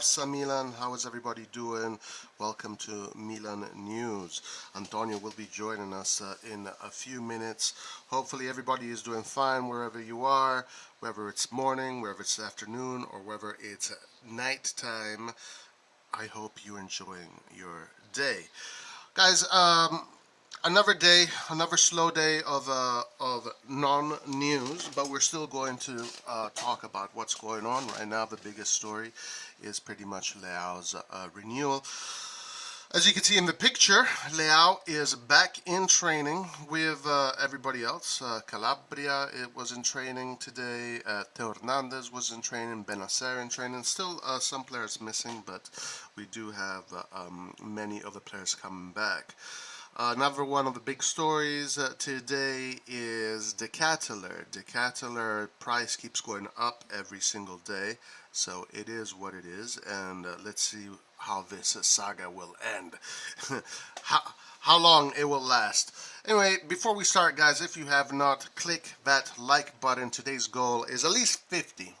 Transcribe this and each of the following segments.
Forza Milan, how is everybody doing? Welcome to Milan News. Antonio will be joining us in a few minutes. Hopefully everybody is doing fine wherever you are, whether it's morning, whether it's afternoon, or whether it's night time. I hope you're enjoying your day. Guys, another day, another slow day of non-news, but we're still going to talk about what's going on right now. The biggest story is pretty much Leao's renewal. As you can see in the picture, Leao is back in training with everybody else. Calabria was in training today. Theo was in training. Bennacer in training. Still some players missing, but we do have many other players coming back. Another one of the big stories today is the Ketelaere. The Ketelaere price keeps going up every single day, so it is what it is, and let's see how this saga will end. how long it will last. Anyway, before we start, guys, if you have not, click that like button. Today's goal is at least 50.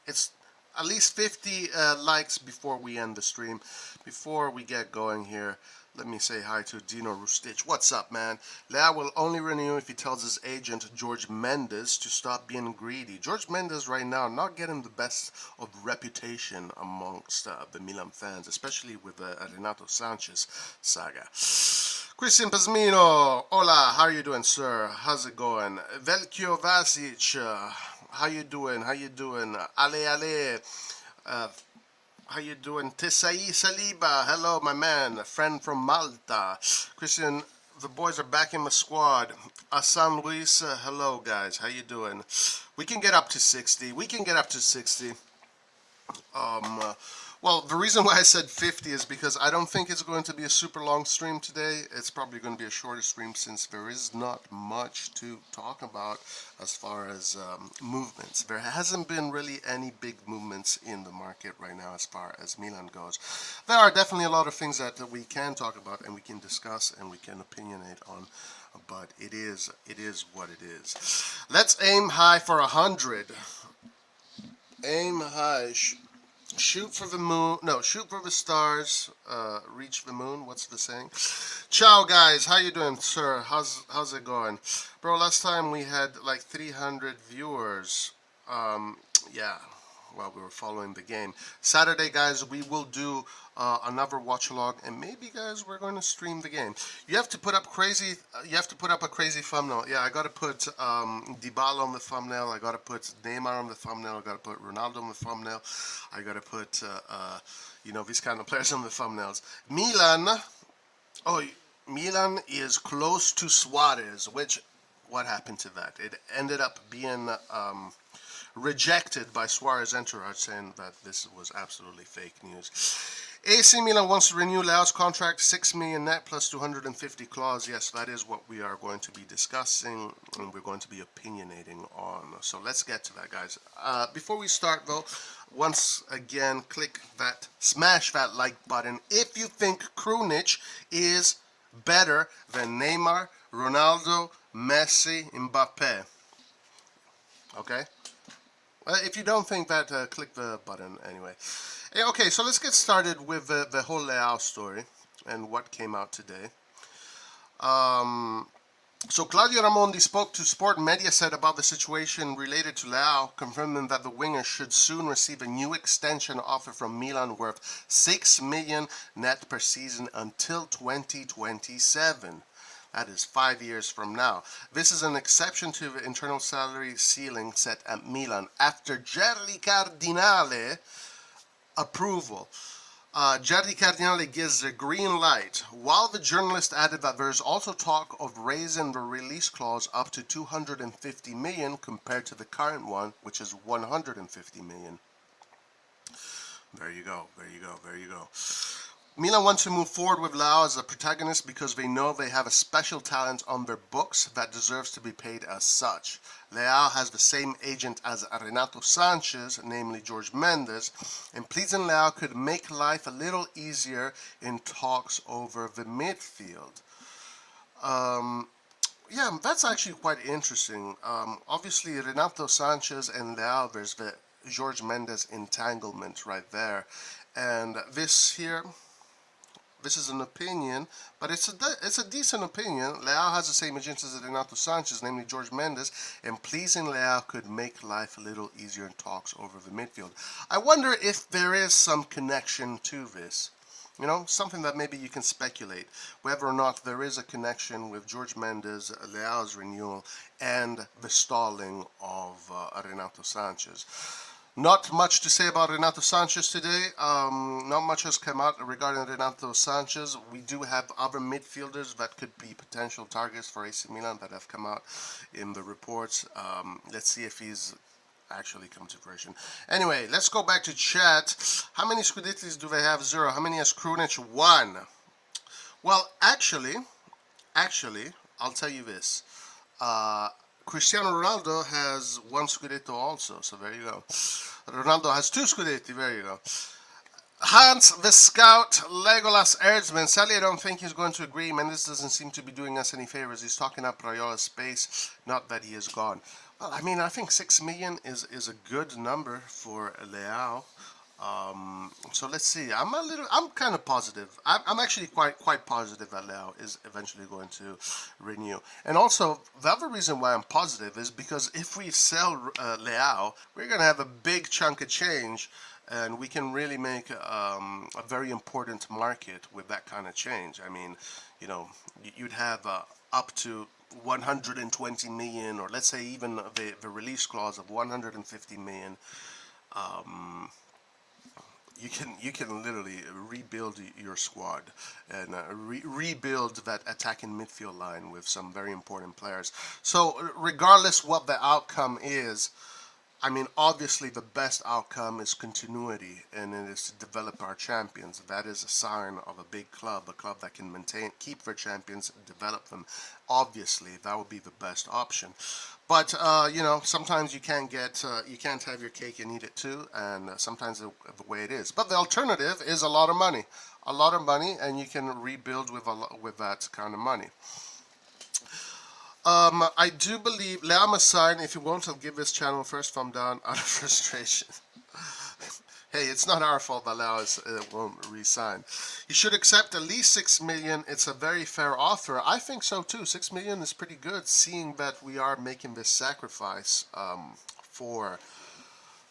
It's at least 50 likes before we end the stream. Before we get going here, let me say hi to Dino Rustich. What's up, man? Leao will only renew if he tells his agent, George Mendes, to stop being greedy. George Mendes right now not getting the best of reputation amongst the Milan fans, especially with the Renato Sanchez saga. Christian Pasmino, hola, how are you doing, sir? How's it going? Velkio Vasic, how you doing? How you doing? Ale, how you doing? Tesai Saliba, hello my man, a friend from Malta. Christian, the boys are back in the squad. Asan Luis, hello guys, how you doing? We can get up to 60. Well, the reason why I said 50 is because I don't think it's going to be a super long stream today. It's probably going to be a shorter stream since there is not much to talk about as far as movements. There hasn't been really any big movements in the market right now as far as Milan goes. There are definitely a lot of things that we can talk about and we can discuss and we can opinionate on, but it is what it is. Let's aim high for 100. Aim high. Shoot for the moon. No, shoot for the stars. Reach the moon. What's the saying? Ciao, guys. How you doing, sir? How's it going, bro? Last time we had like 300 viewers. Yeah. While we were following the game. Saturday, guys, we will do another watch along, and maybe, guys, we're going to stream the game. You have to put up crazy. You have to put up a crazy thumbnail. Yeah, I got to put Dybala on the thumbnail. I got to put Neymar on the thumbnail. I got to put Ronaldo on the thumbnail. I got to put you know, these kind of players on the thumbnails. Milan. Oh, Milan is close to Suarez. Which, what happened to that? It ended up being rejected by Suarez entourage, saying that this was absolutely fake news. AC Milan wants to renew Leao's contract, 6 million net plus 250 clause. Yes, that is what we are going to be discussing and we're going to be opinionating on. So let's get to that, guys. Before we start, though, once again, smash that like button if you think Krunic is better than Neymar, Ronaldo, Messi, Mbappe. Okay? If you don't think that, click the button anyway. Okay, so let's get started with the whole Leao story and what came out today. So Claudio Ramondi spoke to Sport Mediaset about the situation related to Leao, confirming that the winger should soon receive a new extension offer from Milan worth 6 million net per season until 2027. That is 5 years from now. This is an exception to the internal salary ceiling set at Milan after Gerli Cardinale approval. Gerli Cardinale gives the green light, while the journalist added that there is also talk of raising the release clause up to 250 million compared to the current one, which is 150 million. There you go. Milan wants to move forward with Leao as a protagonist because they know they have a special talent on their books that deserves to be paid as such. Leao has the same agent as Renato Sanchez, namely George Mendes, and pleasing Leao could make life a little easier in talks over the midfield. Yeah, that's actually quite interesting. Obviously, Renato Sanchez and Leao, there's George Mendes entanglement right there. And this here, this is an opinion, but it's a decent opinion. Leao has the same agents as Renato Sanchez, namely George Mendes, and pleasing Leao could make life a little easier in talks over the midfield. I wonder if there is some connection to this. You know, something that maybe you can speculate, whether or not there is a connection with George Mendes, Leao's renewal, and the stalling of Renato Sanchez. Not much to say about Renato Sanchez today. Not much has come out regarding Renato Sanchez. We do have other midfielders that could be potential targets for AC Milan that have come out in the reports. Let's see if he's actually come to fruition. Anyway, let's go back to chat. How many Scudettis do they have? 0. How many has Krunic? 1. Well, actually, I'll tell you this. Cristiano Ronaldo has 1 Scudetto also, so there you go. Ronaldo has 2 Scudetti, there you go. Hans the Scout, Legolas Herdsman. Sadly, I don't think he's going to agree. Mendes doesn't seem to be doing us any favors. He's talking up Raiola's space, not that he is gone. Well, I mean, I think 6 million is a good number for Leao. So let's see. I'm kind of positive. I'm actually quite positive that Leao is eventually going to renew. And also, the other reason why I'm positive is because if we sell Leao, we're going to have a big chunk of change, and we can really make a very important market with that kind of change. I mean, you know, you'd have up to 120 million, or let's say even the release clause of 150 million. You can literally rebuild your squad and rebuild that attacking midfield line with some very important players. So regardless what the outcome is, I mean, obviously the best outcome is continuity, and it is to develop our champions. That is a sign of a big club, a club that can keep their champions, develop them. Obviously, that would be the best option. But you know, sometimes you can't have your cake and eat it too, and sometimes the way it is. But the alternative is a lot of money, and you can rebuild with that kind of money. I do believe Leao must sign. If he won't, I'll give this channel first thumb down out of frustration. Hey, it's not our fault that Leao won't resign. He should accept at least 6 million. It's a very fair offer. I think so too. 6 million is pretty good, seeing that we are making this sacrifice for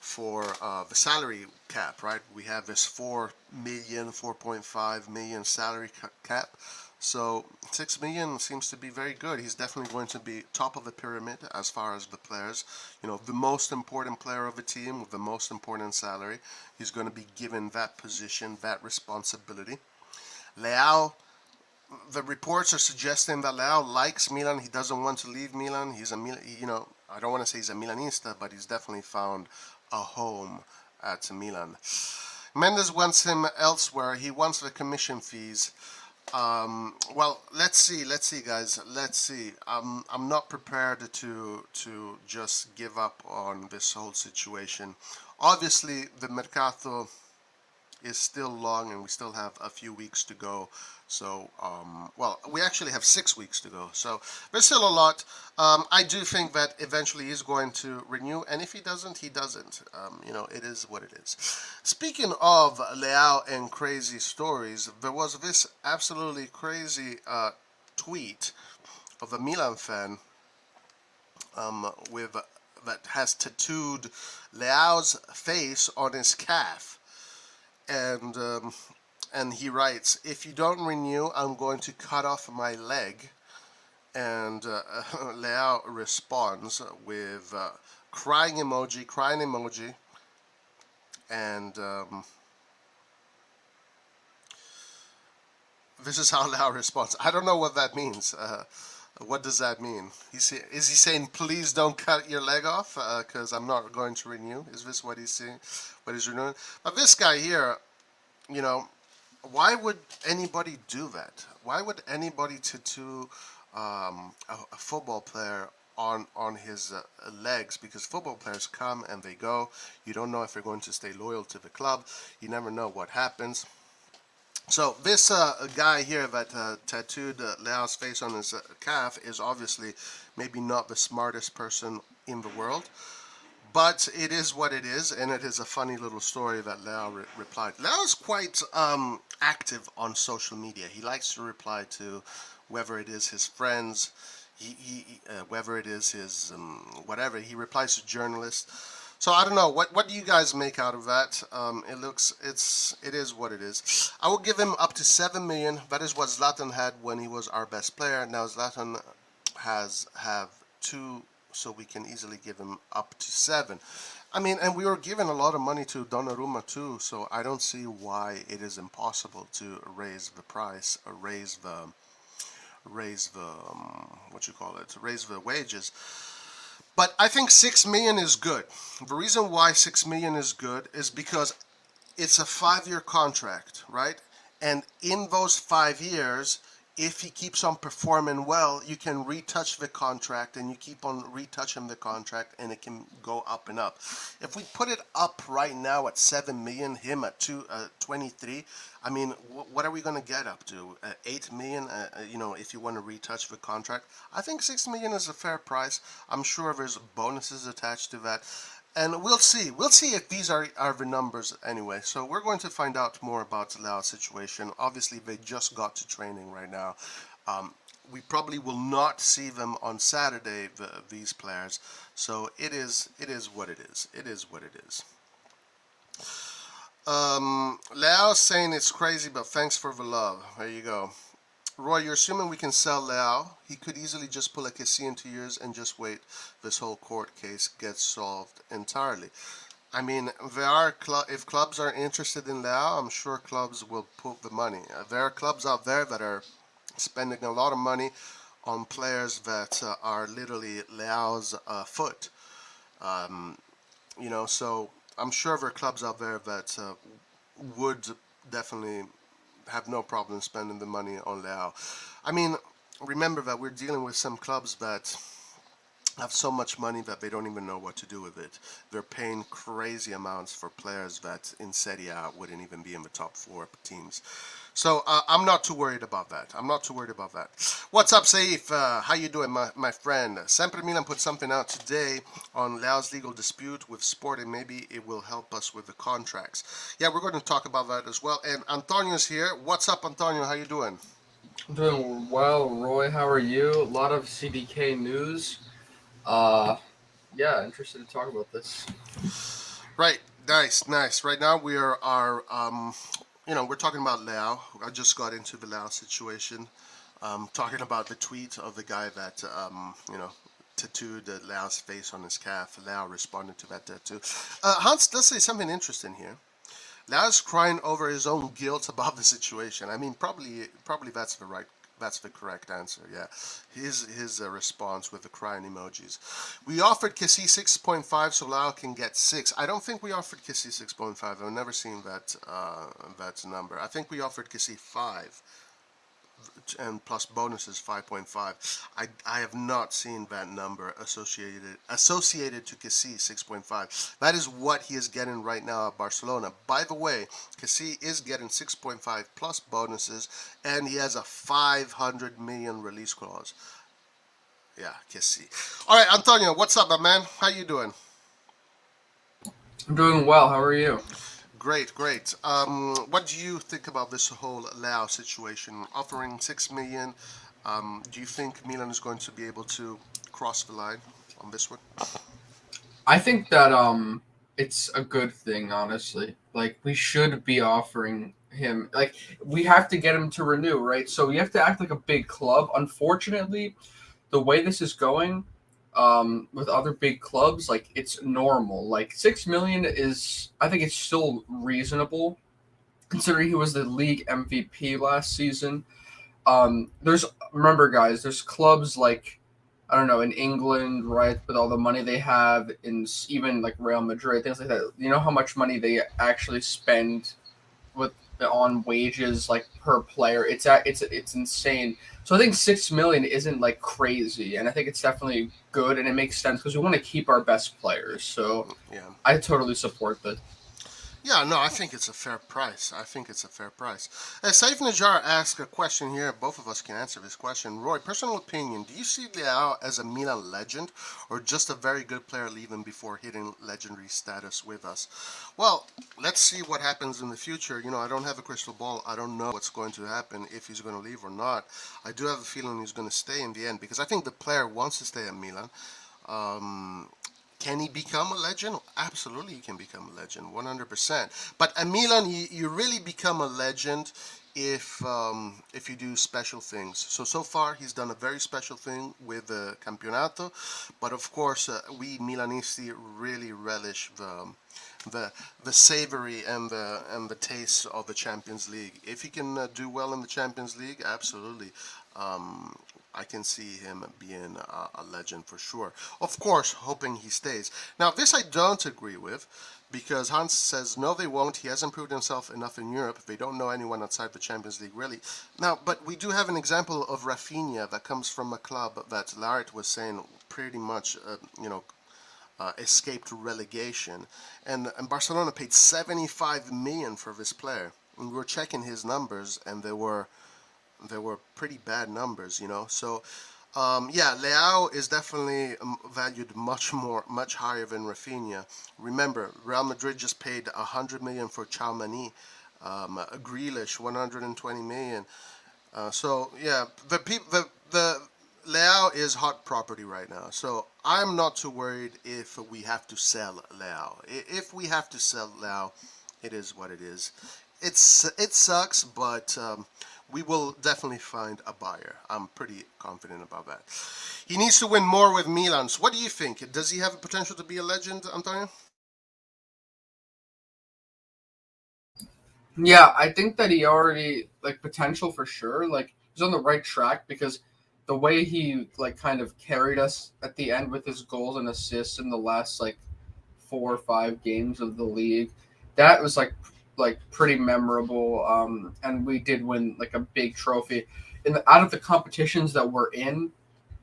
the salary cap, right? We have this 4 million, 4.5 million salary cap. So 6 million seems to be very good. He's definitely going to be top of the pyramid as far as the players. You know, the most important player of the team with the most important salary. He's going to be given that position, that responsibility. Leao, the reports are suggesting that Leao likes Milan. He doesn't want to leave Milan. He's you know, I don't want to say he's a Milanista, but he's definitely found a home at Milan. Mendes wants him elsewhere. He wants the commission fees. Well, let's see, guys. Let's see. I'm not prepared to just give up on this whole situation. Obviously, the mercato is still long, and we still have a few weeks to go. So, well, we actually have 6 weeks to go. So there's still a lot. I do think that eventually he's going to renew, and if he doesn't, he doesn't. You know, it is what it is. Speaking of Leao and crazy stories, there was this absolutely crazy tweet of a Milan fan that has tattooed Leao's face on his calf, and he writes, "If you don't renew, I'm going to cut off my leg." And Leao responds with crying emoji, and this is how Leao responds. I don't know what that means. What does that mean? Is he saying, please don't cut your leg off because I'm not going to renew? Is this what he's saying? What he's renewing? But this guy here, you know, why would anybody do that? Why would anybody tattoo a football player on his legs? Because football players come and they go. You don't know if they're going to stay loyal to the club. You never know what happens. So this guy here that tattooed Leao's face on his calf is obviously maybe not the smartest person in the world. But it is what it is, and it is a funny little story that Leao replied. Leao is quite active on social media. He likes to reply to whether it is his friends, whether it is his whatever. He replies to journalists. So I don't know. What do you guys make out of that? It is what it is. I will give him up to 7 million. That is what Zlatan had when he was our best player. Now Zlatan have two, so we can easily give him up to 7. I mean, and we were given a lot of money to Donnarumma too, so I don't see why it is impossible to raise the price, or raise the raise the wages. But I think 6 million is good. The reason why 6 million is good is because it's a 5-year contract, right? And in those 5 years, if he keeps on performing well, you can retouch the contract, and you keep on retouching the contract, and it can go up and up. If we put it up right now at 7 million, him at 23, I mean, what are we going to get up to? 8 million, if you want to retouch the contract? I think 6 million is a fair price. I'm sure there's bonuses attached to that. And we'll see. We'll see if these are the numbers anyway. So we're going to find out more about Leao's situation. Obviously, they just got to training right now. We probably will not see them on Saturday, these players. So it is what it is. It is what it is. Leao saying it's crazy, but thanks for the love. There you go. Roy, you're assuming we can sell Leao. He could easily just pull a Kessie in 2 years and just wait this whole court case gets solved entirely. I mean, if clubs are interested in Leao, I'm sure clubs will put the money. There are clubs out there that are spending a lot of money on players that are literally Leao's foot. So I'm sure there are clubs out there that would definitely have no problem spending the money on Leao. I mean, remember that we're dealing with some clubs that have so much money that they don't even know what to do with it. They're paying crazy amounts for players that in Serie A wouldn't even be in the top 4 teams. So I'm not too worried about that. I'm not too worried about that. What's up, Saif? How you doing, my friend? Sempre Milan put something out today on Leao's legal dispute with Sport, and maybe it will help us with the contracts. Yeah, we're going to talk about that as well. And Antonio's here. What's up, Antonio? How you doing? I'm doing well, Roy. How are you? A lot of CDK news. Yeah, interested to talk about this. Right. Nice. Right now we are we're talking about Leao. I just got into the Leao situation. Talking about the tweet of the guy that tattooed Leao's face on his calf. Leao responded to that tattoo. Hans does say something interesting here. Leao's crying over his own guilt about the situation. I mean, probably that's the correct answer. Yeah, his response with the crying emojis. We offered Kessie 6.5 so Leao can get 6. I don't think we offered Kessie 6.5. I've never seen that number. I think we offered Kessie 5. And plus bonuses 5.5. I have not seen that number associated to Kessie 6.5. That is what he is getting right now at Barcelona. By the way, Kessie is getting 6.5 plus bonuses, and he has a 500 million release clause. Yeah, Kessie. All right, Antonio, what's up, my man? How you doing? I'm doing well. How are you? Great. What do you think about this whole Leao situation? Offering 6 million, do you think Milan is going to be able to cross the line on this one? I think that it's a good thing, honestly. Like, we should be offering him, like, we have to get him to renew, right? So we have to act like a big club. Unfortunately, the way this is going, with other big clubs, like, it's normal. Like, 6 million is, I think it's still reasonable, considering he was the league MVP last season. Remember, guys, there's clubs like, I don't know, in England, right, with all the money they have, in even like Real Madrid, things like that. You know how much money they actually spend with on wages, like, per player. It's insane. So I think 6 million isn't like crazy, and I think it's definitely good, and it makes sense because we want to keep our best players. So Yeah. I totally support that. Yeah, no, I think it's a fair price. I think it's a fair price. Saif Najjar asked a question here. Both of us can answer this question. Roy, personal opinion, do you see Leao as a Milan legend or just a very good player leaving before hitting legendary status with us? Well, let's see what happens in the future. You know, I don't have a crystal ball. I don't know what's going to happen, if he's going to leave or not. I do have a feeling he's going to stay in the end because I think the player wants to stay at Milan. Um, can he become a legend? Absolutely, he can become a legend, 100%. But at Milan, you really become a legend if you do special things. So far, he's done a very special thing with the Campionato, but of course, we Milanisti really relish the savory and the taste of the Champions League. If he can do well in the Champions League, absolutely. Um, I can see him being a legend for sure. Of course, hoping he stays. Now, this I don't agree with because Hans says, no, they won't. He hasn't proved himself enough in Europe. They don't know anyone outside the Champions League, really. Now, but we do have an example of Rafinha that comes from a club that Lart was saying pretty much, escaped relegation. And Barcelona paid 75 million for this player. And we were checking his numbers, and they were pretty bad numbers, you know. So, yeah, Leao is definitely valued much higher than Rafinha. Remember, Real Madrid just paid 100 million for Chalmani, Grealish 120 million. So yeah, the Leao is hot property right now. So I'm not too worried if we have to sell Leao. If we have to sell Leao, it is what it is. It sucks, but we will definitely find a buyer. I'm pretty confident about that. He needs to win more with Milan. So what do you think? Does he have the potential to be a legend, Antonio? Yeah, I think that he already like potential for sure. Like he's on the right track because the way he like kind of carried us at the end with his goals and assists in the last like 4 or 5 games of the league, that was like pretty memorable. And we did win like a big trophy. Out of the competitions that we're in,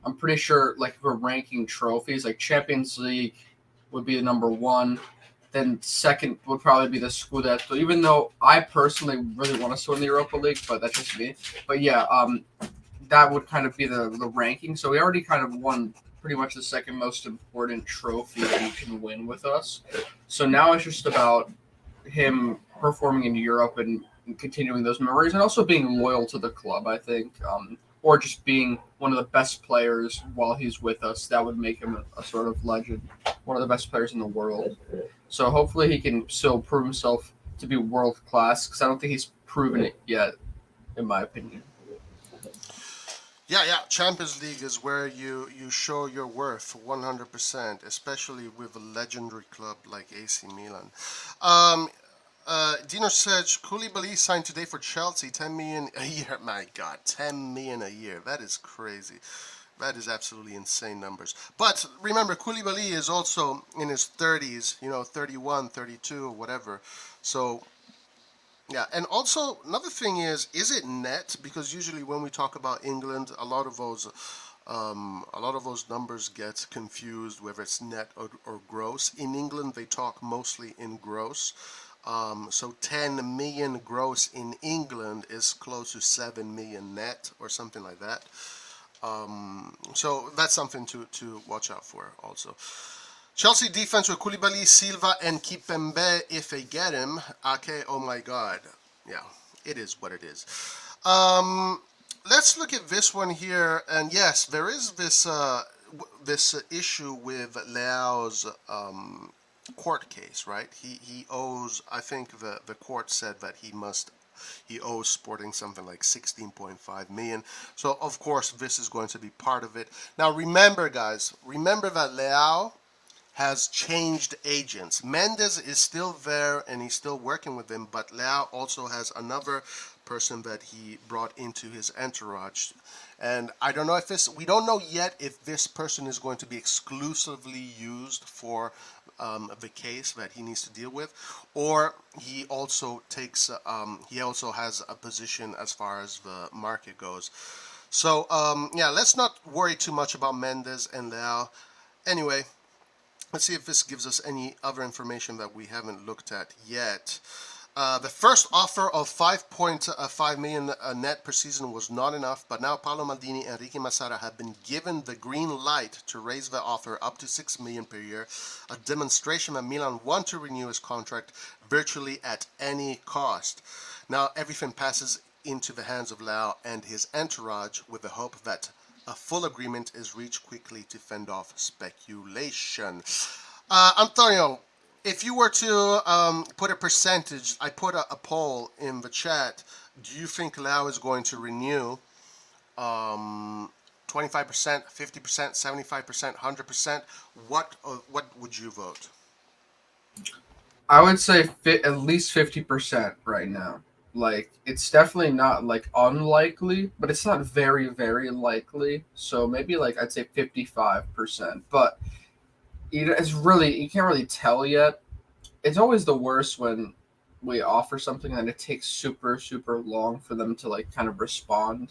I'm pretty sure like if we're ranking trophies, like Champions League would be the number one. Then second would probably be the Scudetto, even though I personally really want us to win the Europa League, but that's just me. But yeah, that would kind of be the ranking. So we already kind of won pretty much the second most important trophy that you can win with us. So now it's just about him performing in Europe and continuing those memories, and also being loyal to the club. I think, or just being one of the best players while he's with us. That would make him a sort of legend, one of the best players in the world. So hopefully he can still prove himself to be world class because I don't think he's proven it yet, in my opinion. Yeah, yeah. Champions League is where you show your worth 100%, especially with a legendary club like AC Milan. Um, Dino said Koulibaly signed today for Chelsea, 10 million a year. My God, 10 million a year. That is crazy. That is absolutely insane numbers. But remember, Koulibaly is also in his 30s, 31, 32, or whatever. So yeah, and also another thing is it net? Because usually when we talk about England, a lot of those numbers get confused whether it's net or gross. In England, they talk mostly in gross. So 10 million gross in England is close to 7 million net or something like that. So that's something to watch out for also. Chelsea defense with Koulibaly, Silva, and Kipembe if they get him. Okay, oh my God. Yeah, it is what it is. Um, let's look at this one here. And yes, there is this issue with Leao's court case, right? He owes. I think the court said that he owes Sporting something like 16.5 million. So of course this is going to be part of it. Now remember, guys, remember that Leao has changed agents. Mendes is still there and he's still working with him, but Leao also has another person that he brought into his entourage. And I don't know if we don't know yet if this person is going to be exclusively used for the case that he needs to deal with, or he also has a position as far as the market goes. So yeah, let's not worry too much about Mendes and Leao. Anyway, Let's see if this gives us any other information that we haven't looked at yet. The first offer of 5.5 million net per season was not enough, but now Paolo Maldini and Enrique Massara have been given the green light to raise the offer up to 6 million per year, a demonstration that Milan want to renew his contract virtually at any cost. Now everything passes into the hands of Leao and his entourage with the hope that a full agreement is reached quickly to fend off speculation. Antonio, if you were to put a percentage, I put a poll in the chat. Do you think Leao is going to renew 25%, 50%, 75%, 100%? What would you vote? I would say at least 50% right now. Like, it's definitely not like unlikely, but it's not very, very likely. So maybe like I'd say 55%. But it's really, you can't really tell yet. It's always the worst when we offer something and it takes super, super long for them to like kind of respond.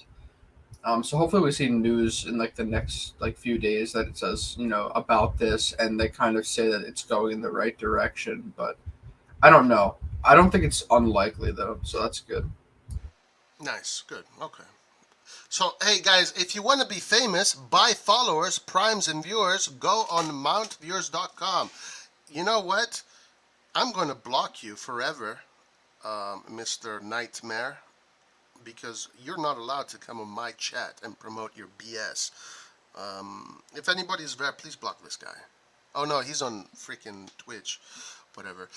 So hopefully we see news in like the next like few days that it says, about this, and they kind of say that it's going in the right direction. But I don't know. I don't think it's unlikely though, so that's good. Nice, good, okay. So, hey guys, if you want to be famous, buy followers, primes, and viewers, go on mountviewers.com. You know what? I'm going to block you forever, Mr. Nightmare, because you're not allowed to come on my chat and promote your BS. If anybody's there, please block this guy. Oh no, he's on freaking Twitch. Whatever.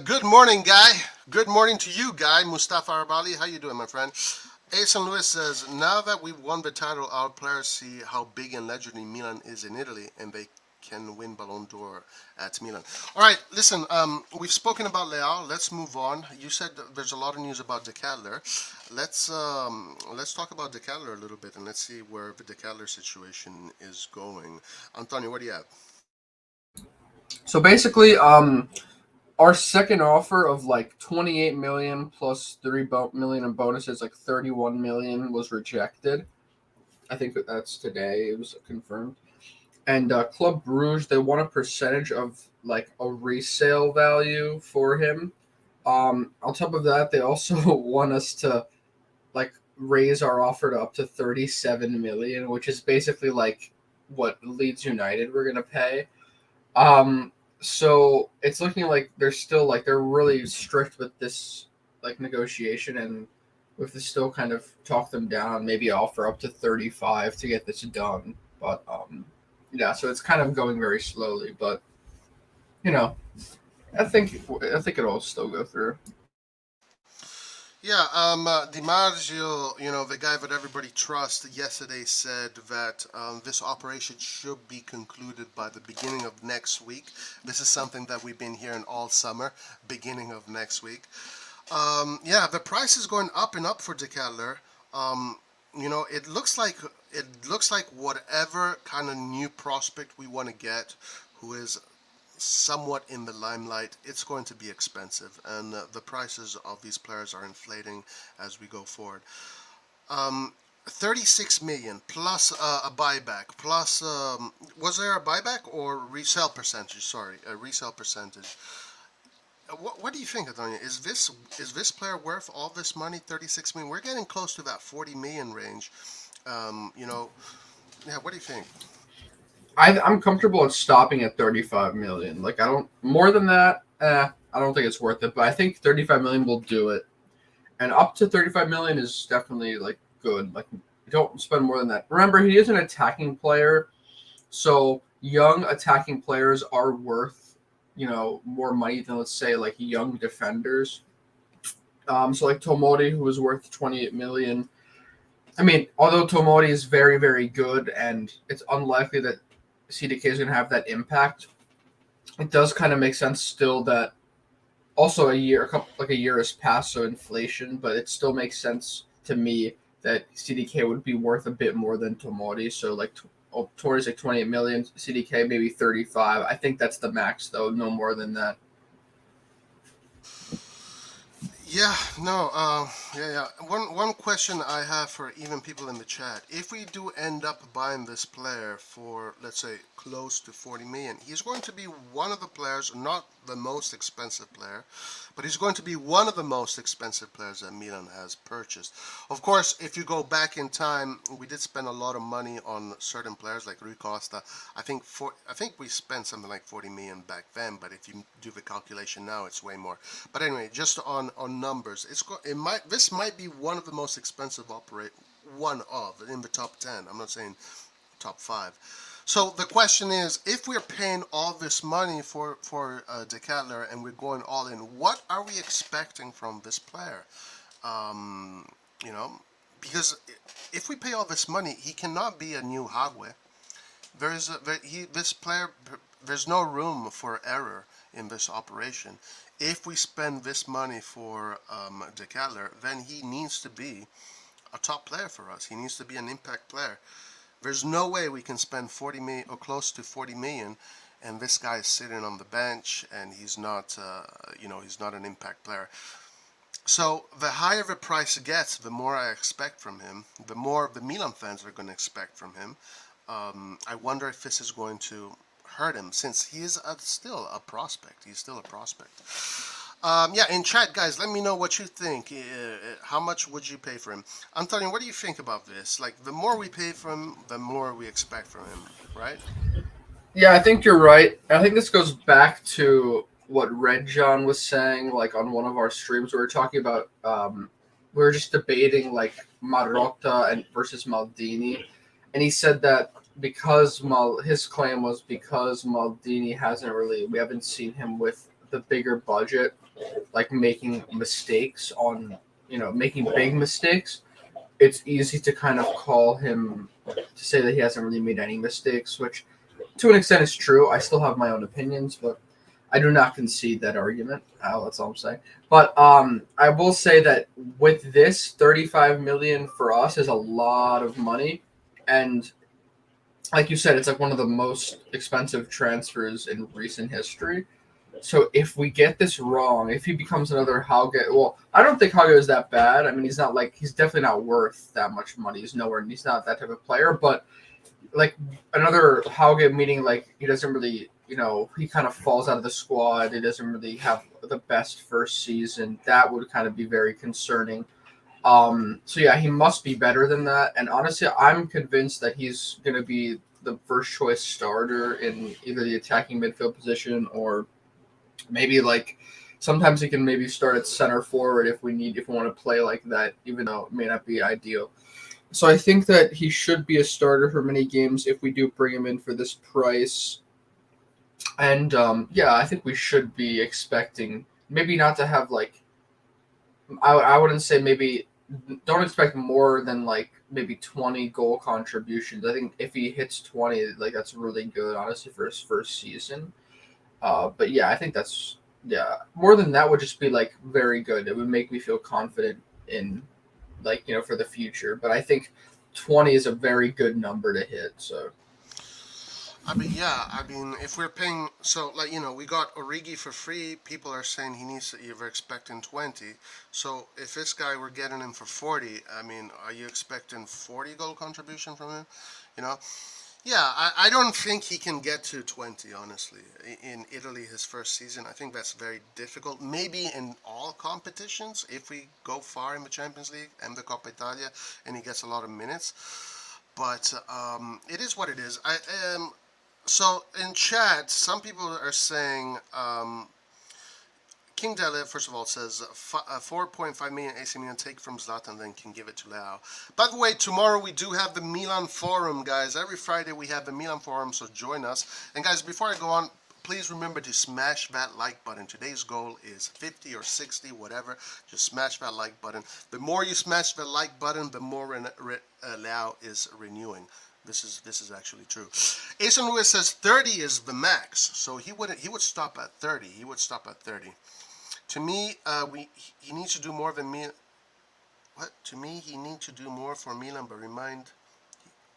Good morning, guy. Good morning to you, guy. Mustafa Arbali, how you doing, my friend? Asen Lewis says, now that we've won the title, our players see how big and legendary Milan is in Italy, and they can win Ballon d'Or at Milan. All right, listen, we've spoken about Leao. Let's move on. You said there's a lot of news about Ketelaere. Let's talk about Ketelaere a little bit, and let's see where the Ketelaere situation is going. Antonio, what do you have? So basically, our second offer of like 28 million plus 3 million in bonuses, like 31 million, was rejected. I think that's today. It was confirmed. And Club Bruges, they want a percentage of like a resale value for him. On top of that, they also want us to like raise our offer to up to 37 million, which is basically like what Leeds United were gonna pay. So it's looking like they're really strict with this like negotiation, and we have to still kind of talk them down, maybe offer up to 35 to get this done. But yeah, so it's kind of going very slowly, but I think it'll still go through. Yeah, DiMarzio, the guy that everybody trusts, yesterday said that this operation should be concluded by the beginning of next week. This is something that we've been hearing all summer, beginning of next week. Yeah, the price is going up and up for Ketelaere. It looks like whatever kind of new prospect we want to get, who is somewhat in the limelight, it's going to be expensive, and the prices of these players are inflating as we go forward. 36 million plus a buyback plus was there a buyback or resale percentage? Sorry, a resale percentage. What do you think, Antonio? Is this player worth all this money? 36 million. We're getting close to that 40 million range. Yeah. What do you think? I'm comfortable at stopping at 35 million. Like, I don't more than that. I don't think it's worth it. But I think 35 million will do it, and up to 35 million is definitely like good. Like, don't spend more than that. Remember, he is an attacking player, so young attacking players are worth more money than, let's say, like young defenders. So like Tomori, who is worth 28 million. I mean, although Tomori is very, very good, and it's unlikely that CDK is going to have that impact, it does kind of make sense still that also a year has passed, so inflation, but it still makes sense to me that CDK would be worth a bit more than Tomori. So like Tomori's like 28 million, CDK maybe 35. I think that's the max though, no more than that. Yeah, no, yeah. One question I have for even people in the chat: if we do end up buying this player for, let's say, close to 40 million, he's going to be one of the players, not the most expensive player, but he's going to be one of the most expensive players that Milan has purchased. Of course, if you go back in time, we did spend a lot of money on certain players like Rui Costa. I think we spent something like 40 million back then, but if you do the calculation now, it's way more. But anyway, just on numbers, this might be one of the most expensive operate one of in the top 10. I'm not saying top 5. So the question is, if we're paying all this money for De Ketelaere and we're going all in, what are we expecting from this player? Um, you know, because if we pay all this money, he cannot be a new Hagwe. This player, there's no room for error in this operation. If we spend this money for De Ketelaere, then he needs to be a top player for us. He needs to be an impact player. There's no way we can spend 40 million or close to 40 million, and this guy is sitting on the bench and he's not, he's not an impact player. So the higher the price gets, the more I expect from him. The more the Milan fans are going to expect from him. I wonder if this is going to hurt him, since he is still a prospect. He's still a prospect. Yeah, in chat, guys, let me know what you think. How much would you pay for him? Antonio, what do you think about this? Like, the more we pay for him, the more we expect from him, right? Yeah, I think you're right. I think this goes back to what Red John was saying, like on one of our streams. We were talking about, we were just debating like Marotta and versus Maldini, and he said that because his claim was because Maldini we haven't seen him with the bigger budget, like making mistakes on, making big mistakes. It's easy to kind of call him to say that he hasn't really made any mistakes, which to an extent is true. I still have my own opinions, but I do not concede that argument. That's all I'm saying. But I will say that with this, 35 million for us is a lot of money, and like you said, it's like one of the most expensive transfers in recent history. So if we get this wrong, if he becomes another Hauge, well, I don't think Hauge is that bad. I mean, he's definitely not worth that much money. He's not that type of player. But like another Hauge, meaning like he doesn't really, he kind of falls out of the squad. He doesn't really have the best first season. That would kind of be very concerning. So yeah, he must be better than that. And honestly, I'm convinced that he's going to be the first choice starter in either the attacking midfield position or maybe like sometimes he can maybe start at center forward if we want to play like that, even though it may not be ideal. So I think that he should be a starter for many games if we do bring him in for this price. And yeah, I think we should be expecting maybe not to have like I wouldn't say maybe don't expect more than like maybe 20 goal contributions. I think if he hits 20, like that's really good, honestly, for his first season. But yeah, I think that's yeah. More than that would just be like very good. It would make me feel confident in like for the future. But I think 20 is a very good number to hit. So I mean, yeah. I mean, if we're paying, so like we got Origi for free. People are saying he needs to. You're expecting 20. So if this guy we're getting him for 40, I mean, are you expecting 40 goal contribution from him? You know, yeah. I don't think he can get to 20. Honestly, in Italy, his first season, I think that's very difficult. Maybe in all competitions, if we go far in the Champions League and the Coppa Italia, and he gets a lot of minutes. But it is what it is. I So in chat, some people are saying King Dele, first of all, says 4.5 million AC Milan take from Zlatan, then can give it to Leao. By the way, tomorrow we do have the Milan Forum, guys. Every Friday we have the Milan Forum, so join us. And guys, before I go on, please remember to smash that like button. Today's goal is 50 or 60, whatever. Just smash that like button. The more you smash the like button, the more Leao is renewing. This is actually true. Asen Ruiz says 30 is the max, so he would stop at 30. He would stop at 30. To me, he needs to do more than me. What? To me, he needs to do more for Milan, but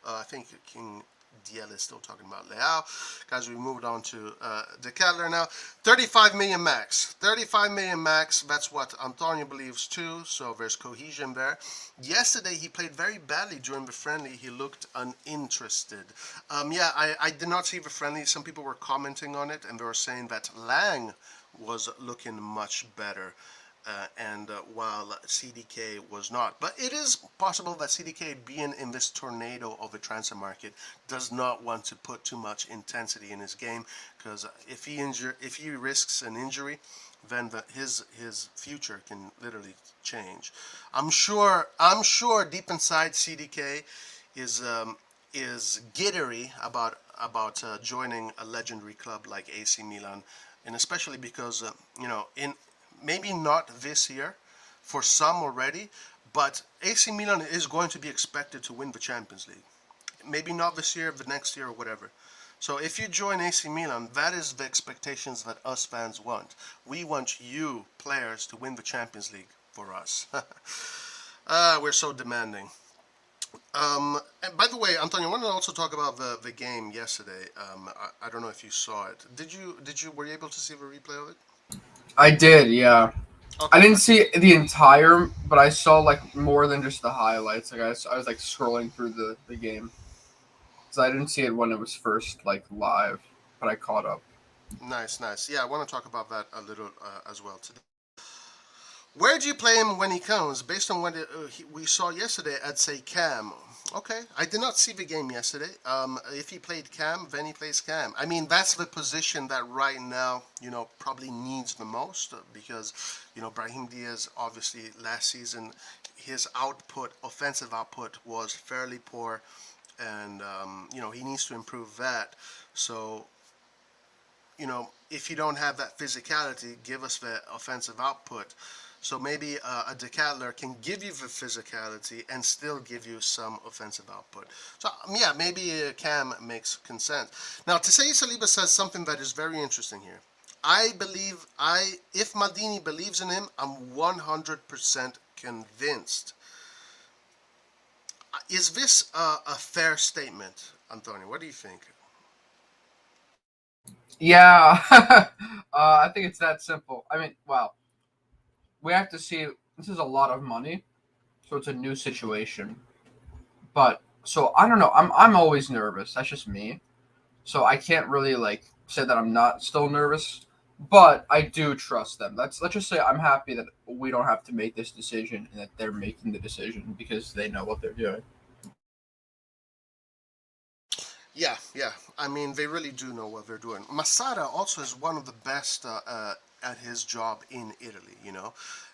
I think King DL is still talking about Leao. Guys, we moved on to the Ketelaere now. 35 million max. 35 million max. That's what Antonio believes too. So there's cohesion there. Yesterday he played very badly during the friendly. He looked uninterested. Yeah, I did not see the friendly. Some people were commenting on it and they were saying that Lang was looking much better. And while CDK was not. But it is possible that CDK, being in this tornado of a transfer market, does not want to put too much intensity in his game, because if he risks an injury, then his future can literally change. I'm sure deep inside CDK is gittery about joining a legendary club like AC Milan, and especially because in maybe not this year, for some already, but AC Milan is going to be expected to win the Champions League. Maybe not this year, the next year, or whatever. So if you join AC Milan, that is the expectations that us fans want. We want you players to win the Champions League for us. We're so demanding. And by the way, Antonio, I want to also talk about the game yesterday. I don't know if you saw it. Were you able to see the replay of it? I did, yeah. I Okay. didn't see the entire, but I saw like more than just the highlights. Like I was like scrolling through the game, so I didn't see it when it was first like live, but I caught up. Nice, nice. Yeah, I want to talk about that a little as well today. Where do you play him when he comes? Based on what we saw yesterday, I'd say Cam. Okay, I did not see the game yesterday. If he played Cam, then he plays Cam. I mean, that's the position that right now, probably needs the most because, Brahim Diaz, obviously, last season, his output, offensive output, was fairly poor, and, he needs to improve that. So, if you don't have that physicality, give us the offensive output. So maybe a Ketelaere can give you the physicality and still give you some offensive output. So yeah, maybe Cam makes consent. Now, Tesei Saliba says something that is very interesting here. If Maldini believes in him, I'm 100% convinced. Is this a fair statement, Antonio? What do you think? Yeah, I think it's that simple. I mean, wow. We have to see. This is a lot of money, so it's a new situation. But so I don't know. I'm always nervous. That's just me. So I can't really like say that I'm not still nervous. But I do trust them. Let's just say I'm happy that we don't have to make this decision and that they're making the decision because they know what they're doing. Yeah, yeah. I mean, they really do know what they're doing. Masada also is one of the best at his job in Italy.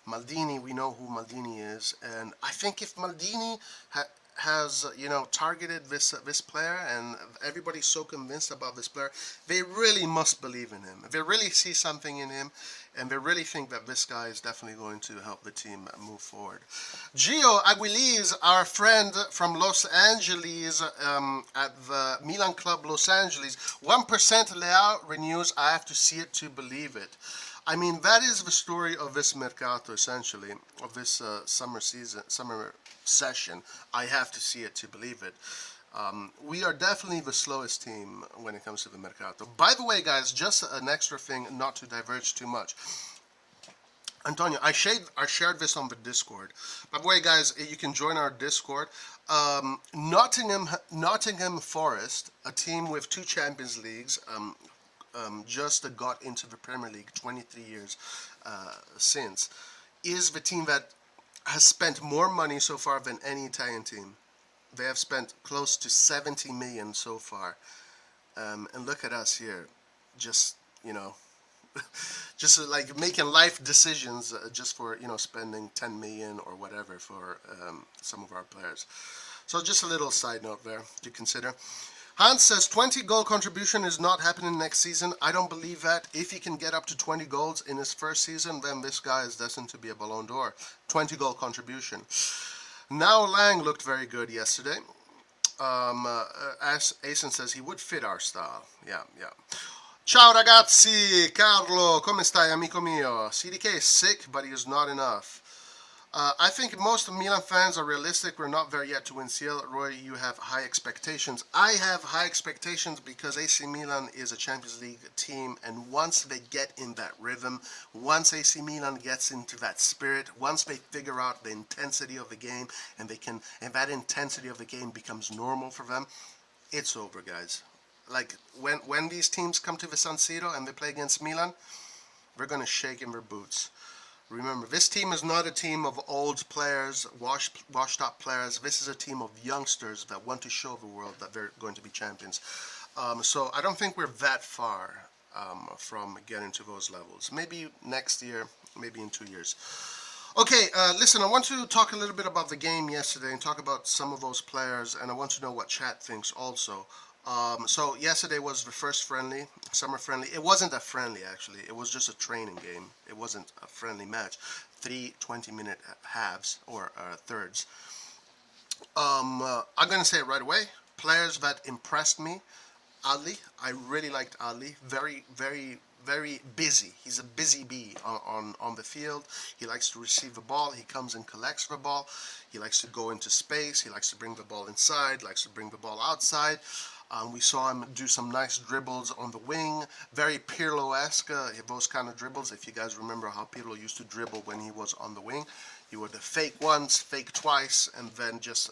Maldini. We know who Maldini is, and I think if Maldini has targeted this player, and everybody's so convinced about this player, they really must believe in him. They really see something in him, and they really think that this guy is definitely going to help the team move forward. Gio Aguiliz, our friend from Los Angeles, at the Milan Club Los Angeles, 1% Leao renews. I have to see it to believe it. I mean, that is the story of this mercato, essentially, of this summer session. I have to see it to believe it. We are definitely the slowest team when it comes to the mercato. By the way, guys, just an extra thing, not to diverge too much. Antonio, I shared this on the Discord. By the way, guys, you can join our Discord. Nottingham Forest, a team with 2 Champions Leagues, just got into the Premier League 23 years since, is the team that has spent more money so far than any Italian team. They have spent close to 70 million so far. And look at us here, just, just like making life decisions just for, spending 10 million or whatever for some of our players. So just a little side note there to consider. Hans says 20 goal contribution is not happening next season. I don't believe that. If he can get up to 20 goals in his first season, then this guy is destined to be a Ballon d'Or. 20 goal contribution. Now Lang looked very good yesterday. As Asen says, he would fit our style. Yeah, yeah. Ciao ragazzi, Carlo, come stai amico mio? CDK is sick, but he is not enough. I think most Milan fans are realistic. We're not there yet to win CL. Roy, you have high expectations. I have high expectations because AC Milan is a Champions League team, and once they get in that rhythm, once AC Milan gets into that spirit, once they figure out the intensity of the game, and that intensity of the game becomes normal for them, it's over, guys. Like when these teams come to the San Siro and they play against Milan, they're gonna shake in their boots. Remember, this team is not a team of old players, washed up players. This is a team of youngsters that want to show the world that they're going to be champions. So I don't think we're that far from getting to those levels. Maybe next year, maybe in 2 years. Okay, listen, I want to talk a little bit about the game yesterday and talk about some of those players, and I want to know what chat thinks also. So yesterday was the first friendly, summer friendly. It wasn't a friendly, actually. It was just a training game. It wasn't a friendly match. 3 20-minute halves or thirds. I'm going to say it right away. Players that impressed me. Ali. I really liked Ali. Very, very, very busy. He's a busy bee on the field. He likes to receive the ball. He comes and collects the ball. He likes to go into space. He likes to bring the ball inside. Likes to bring the ball outside. We saw him do some nice dribbles on the wing, very Pirlo-esque, those kind of dribbles. If you guys remember how Pirlo used to dribble when he was on the wing, he would fake once, fake twice, and then just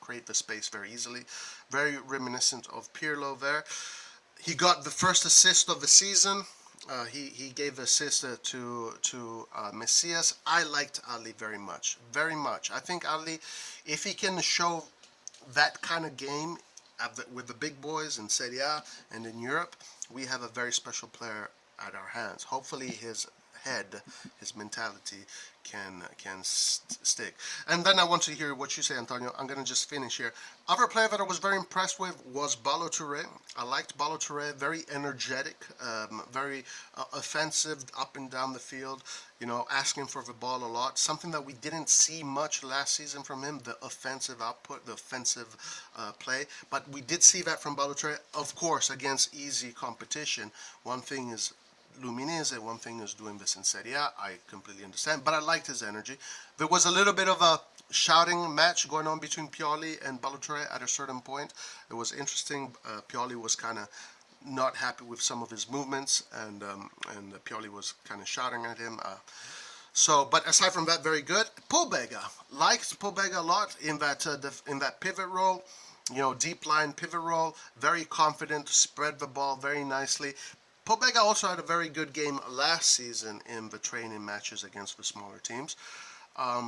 create the space very easily. Very reminiscent of Pirlo there. He got the first assist of the season. He gave the assist to Messias. I liked Ali very much, very much. I think Ali, if he can show that kind of game with the big boys in Serie A and in Europe, we have a very special player at our hands. Hopefully his head, his mentality can stick. And then I want to hear what you say, Antonio. I'm going to just finish here. Other player that I was very impressed with was Bolo Toure. I liked Bolo Toure, very energetic, very offensive up and down the field, asking for the ball a lot. Something that we didn't see much last season from him, the offensive output, the offensive play. But we did see that from Bolo Toure, of course, against easy competition. One thing is Luminese, one thing is doing this in Serie A. I completely understand, but I liked his energy. There was a little bit of a shouting match going on between Pioli and Bolo Toure at a certain point. It was interesting. Pioli was kind of not happy with some of his movements, and Pioli was kind of shouting at him. But aside from that, very good. Pobega, liked Pobega a lot in that pivot role. Deep line pivot role, very confident, spread the ball very nicely. Pobega also had a very good game last season in the training matches against the smaller teams.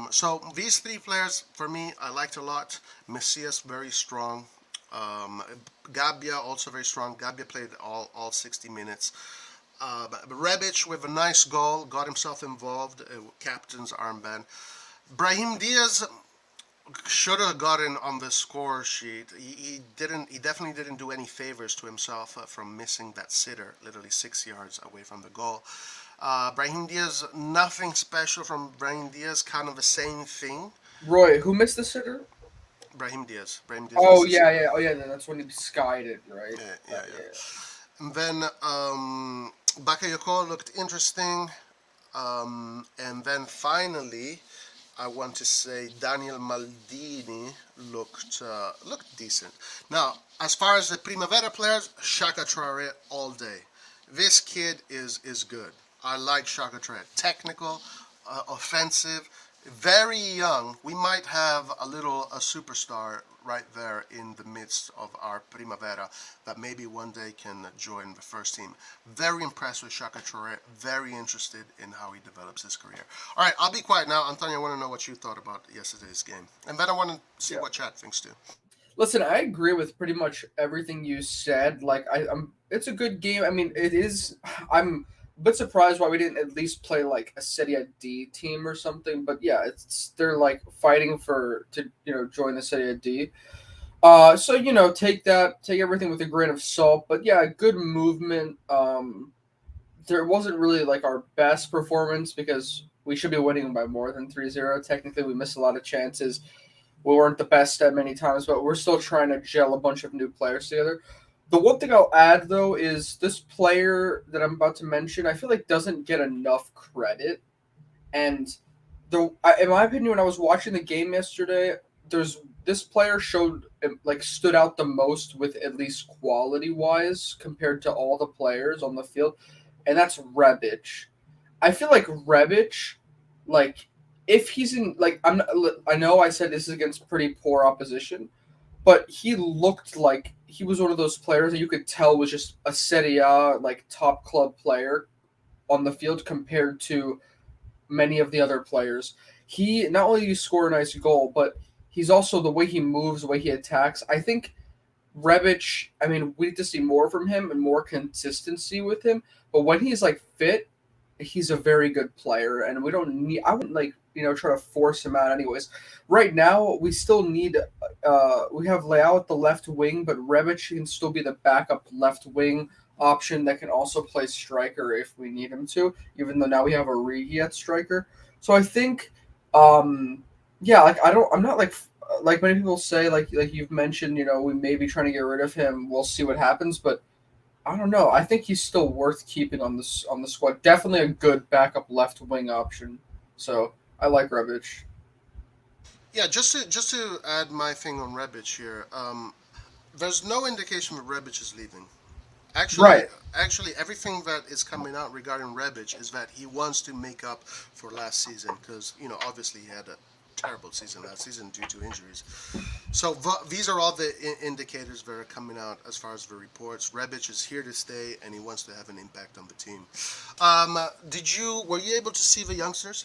So these three players, for me, I liked a lot. Messias, very strong. Gabbia, also very strong. Gabbia played all 60 minutes. Rebic with a nice goal, got himself involved, captain's armband. Brahim Diaz should have gotten on the score sheet. He didn't. He definitely didn't do any favors to himself from missing that sitter, literally 6 yards away from the goal. Brahim Diaz, nothing special from Brahim Diaz. Kind of the same thing. Roy, who missed the sitter? Brahim Diaz. Oh yeah, yeah. Oh yeah. That's when he skied it, right? Yeah. And then Bakayoko looked interesting. And then finally, I want to say Danielle Maldini looked decent. Now, as far as the Primavera players, Shaka Traore all day. This kid is good. I like Shaka Traore. Technical, offensive, very young. We might have a superstar right there in the midst of our Primavera that maybe one day can join the first team. Very impressed with Shaka Traore. Very interested in how he develops his career. All right, I'll be quiet now. Antonio, I want to know what you thought about yesterday's game. And then I want to see what chat thinks too. Listen, I agree with pretty much everything you said. Like, it's a good game. I mean, it is. I'm a bit surprised why we didn't at least play like a Serie D team or something. But yeah, they're like fighting to join the Serie D. So take everything with a grain of salt. But yeah, good movement. There wasn't really like our best performance because we should be winning by more than 3-0. Technically, we missed a lot of chances. We weren't the best at many times, but we're still trying to gel a bunch of new players together. The one thing I'll add, though, is this player that I'm about to mention, I feel like doesn't get enough credit. And in my opinion, when I was watching the game yesterday, there's this player showed like stood out the most with at least quality wise compared to all the players on the field, and that's Rebic. I feel like Rebic, like if he's in like I know I said this is against pretty poor opposition, but he looked like he was one of those players that you could tell was just a Serie A like top club player on the field compared to many of the other players. He not only score a nice goal, but he's also the way he moves, the way he attacks. I think Rebic. I mean, we need to see more from him and more consistency with him. But when he's like fit, he's a very good player, and we don't need. I wouldn't like try to force him out. Anyways, right now we still need. We have Leao at the left wing, but Rebic can still be the backup left wing option that can also play striker if we need him to. Even though now we have a Origi at striker, so I think, yeah, like I'm not like many people say, like you've mentioned, we may be trying to get rid of him. We'll see what happens, but I don't know. I think he's still worth keeping on the squad. Definitely a good backup left wing option. So I like Rebic. Yeah, just to add my thing on Rebic here. There's no indication that Rebic is leaving. Actually, Right. actually, everything that is coming out regarding Rebic is that he wants to make up for last season because obviously he had a terrible season last season due to injuries. So these are all the indicators that are coming out as far as the reports. Rebic is here to stay, and he wants to have an impact on the team. Were you able to see the youngsters?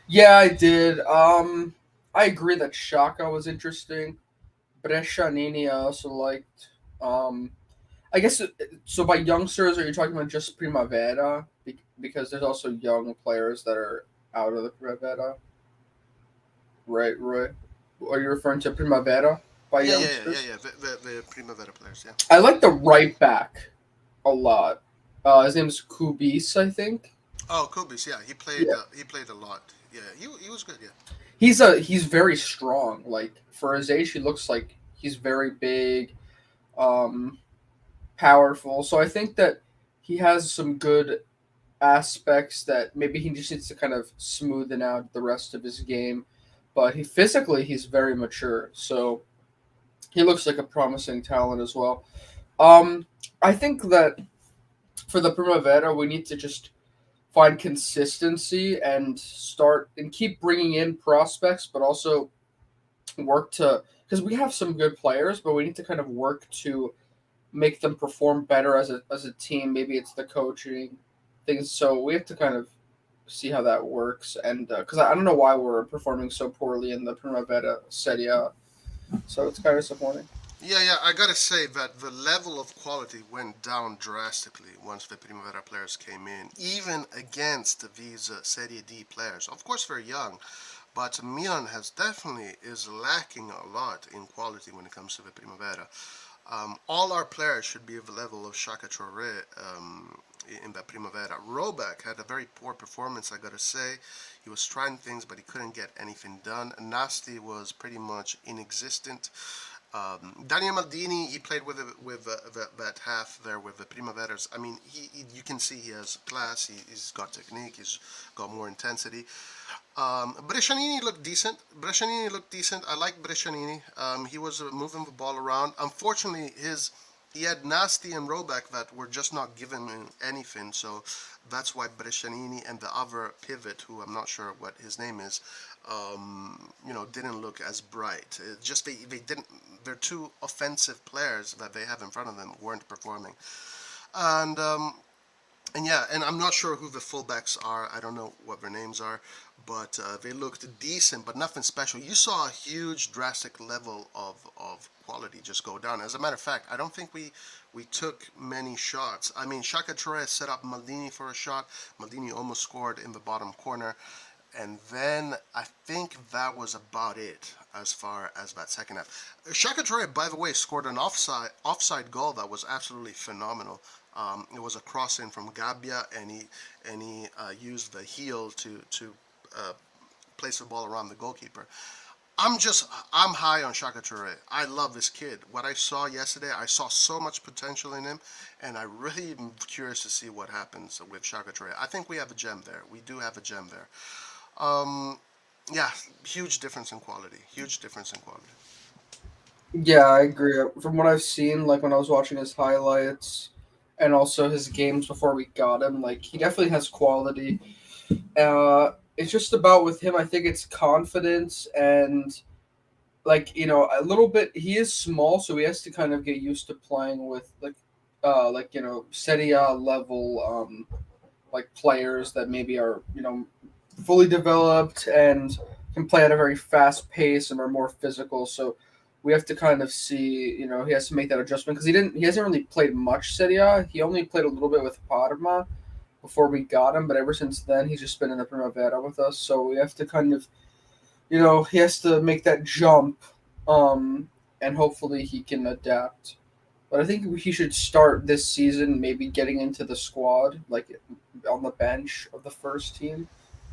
Yeah, I did. I agree that Shaka was interesting. Brescianini I also liked. Um, I guess so. By youngsters, are you talking about just Primavera? Because there's also young players that are out of the Primavera, right? Roy, are you referring to Primavera by youngsters? Yeah. The Primavera players, yeah. I like the right back a lot. His name is Kubis, I think. Oh, Kubis, yeah, Yeah, he played a lot. Yeah, he was good. Yeah. he's very strong. Like for his age, he looks like he's very big, um, powerful. So I think that he has some good aspects that maybe he just needs to kind of smoothen out the rest of his game. But he's very mature, so he looks like a promising talent as well. Um, I think that for the Primavera, we need to just find consistency and start and keep bringing in prospects, but also work to because we have some good players, but we need to kind of work to make them perform better as a team. Maybe it's the coaching things. So we have to kind of see how that works. And because I don't know why we're performing so poorly in the Primavera Serie A, so it's kind of disappointing. Yeah. I gotta say that the level of quality went down drastically once the Primavera players came in, even against these Serie D players. Of course, they're young, but Milan has definitely is lacking a lot in quality when it comes to the Primavera. All our players should be of the level of Shaka Traore in the Primavera. Roback had a very poor performance, I gotta say. He was trying things, but he couldn't get anything done. Nasty was pretty much inexistent. Danielle Maldini, he played with that half there with the Primaveras. I mean, you can see he has class. He's got technique. He's got more intensity. Brescianini looked decent. Brescianini looked decent. I like Brescianini. He was moving the ball around. Unfortunately, he had Nasty and Roback that were just not giving him anything. So that's why Brescianini and the other pivot, who I'm not sure what his name is, didn't look as bright. Just they didn't. Their two offensive players that they have in front of them weren't performing. And yeah, and I'm not sure who the fullbacks are. I don't know what their names are, but they looked decent, but nothing special. You saw a huge, drastic level of quality just go down. As a matter of fact, I don't think we took many shots. I mean, Shaka Traore set up Maldini for a shot. Maldini almost scored in the bottom corner. And then I think that was about it as far as that second half. Shaka Traore, by the way, scored an offside goal that was absolutely phenomenal. It was a crossing from Gabbia, and he used the heel to uh, place the ball around the goalkeeper. I'm high on Shaka Toure. I love this kid. What I saw yesterday, I saw so much potential in him, and I really am curious to see what happens with Shaka Toure. I think we have a gem there. We do have a gem there. Um, yeah, huge difference in quality. Huge difference in quality. Yeah, I agree. From what I've seen, like when I was watching his highlights and also his games before we got him, like he definitely has quality. It's just about with him. I think it's confidence and like a little bit. He is small, so he has to kind of get used to playing with like Serie A level like players that maybe are fully developed and can play at a very fast pace and are more physical. So we have to kind of see, he has to make that adjustment because he hasn't really played much Serie A. He only played a little bit with Parma before we got him, but ever since then he's just been in the Primavera with us. So we have to kind of, he has to make that jump, and hopefully he can adapt. But I think he should start this season, maybe getting into the squad, like on the bench of the first team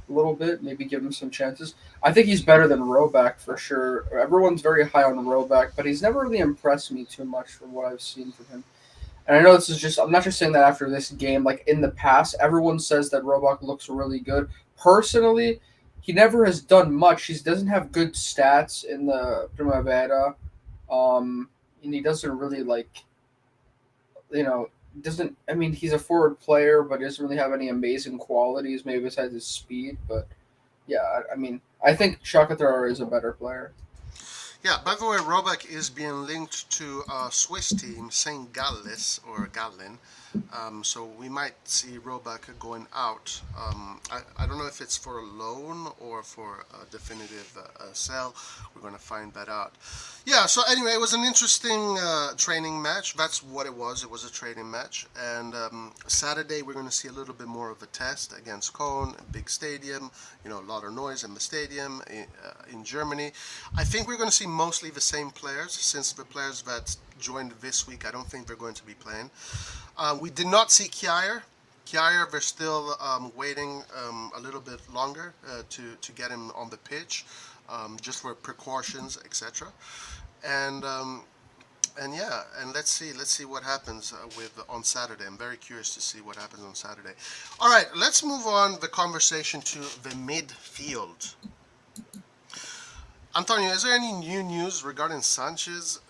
a little bit, maybe give him some chances. I think he's better than Roback for sure. Everyone's very high on Roback, but he's never really impressed me too much from what I've seen from him. And I know this is just, I'm not just saying that after this game. Like in the past, everyone says that Roback looks really good. Personally, he never has done much. He doesn't have good stats in the Primavera. And he doesn't really you know, doesn't. I mean, he's a forward player, but doesn't really have any amazing qualities, maybe besides his speed. But yeah, I mean, I think Shakatar is a better player. Yeah, by the way, Roback is being linked to a Swiss team, St. Galles or Gallin. So we might see Roback going out. I don't know if it's for a loan or for a definitive sell. We're going to find that out. Yeah, so anyway, it was an interesting training match. That's what it was. It was a training match. And Saturday, we're going to see a little bit more of a test against Cologne, a big stadium, a lot of noise in the stadium in Germany. I think we're going to see mostly the same players since the players that joined this week, I don't think they're going to be playing. We did not see Kjaer. Kjaer, they're still waiting a little bit longer to get him on the pitch, just for precautions, etc. And and yeah, and let's see what happens with on Saturday. I'm very curious to see what happens on Saturday. All right, let's move on the conversation to the midfield. Antonio, is there any new news regarding Sanchez?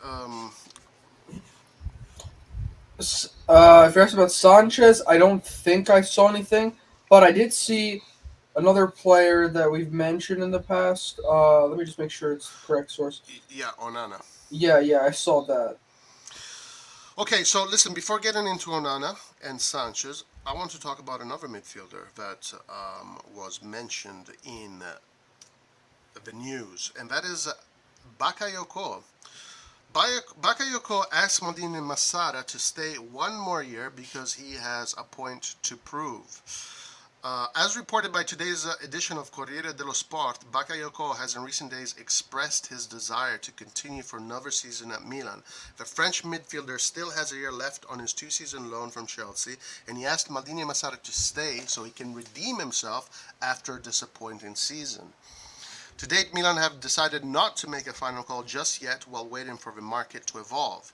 If you're asking about Sanchez, I don't think I saw anything, but I did see another player that we've mentioned in the past. Let me just make sure it's the correct source. Yeah, Onana. Yeah, I saw that. Okay, so listen, before getting into Onana and Sanchez, I want to talk about another midfielder that was mentioned in the news, and that is Bakayoko. Bakayoko asked Maldini Massara to stay one more year because he has a point to prove. As reported by today's edition of Corriere dello Sport, Bakayoko has in recent days expressed his desire to continue for another season at Milan. The French midfielder still has a year left on his two-season loan from Chelsea, and he asked Maldini Massara to stay so he can redeem himself after a disappointing season. To date, Milan have decided not to make a final call just yet while waiting for the market to evolve.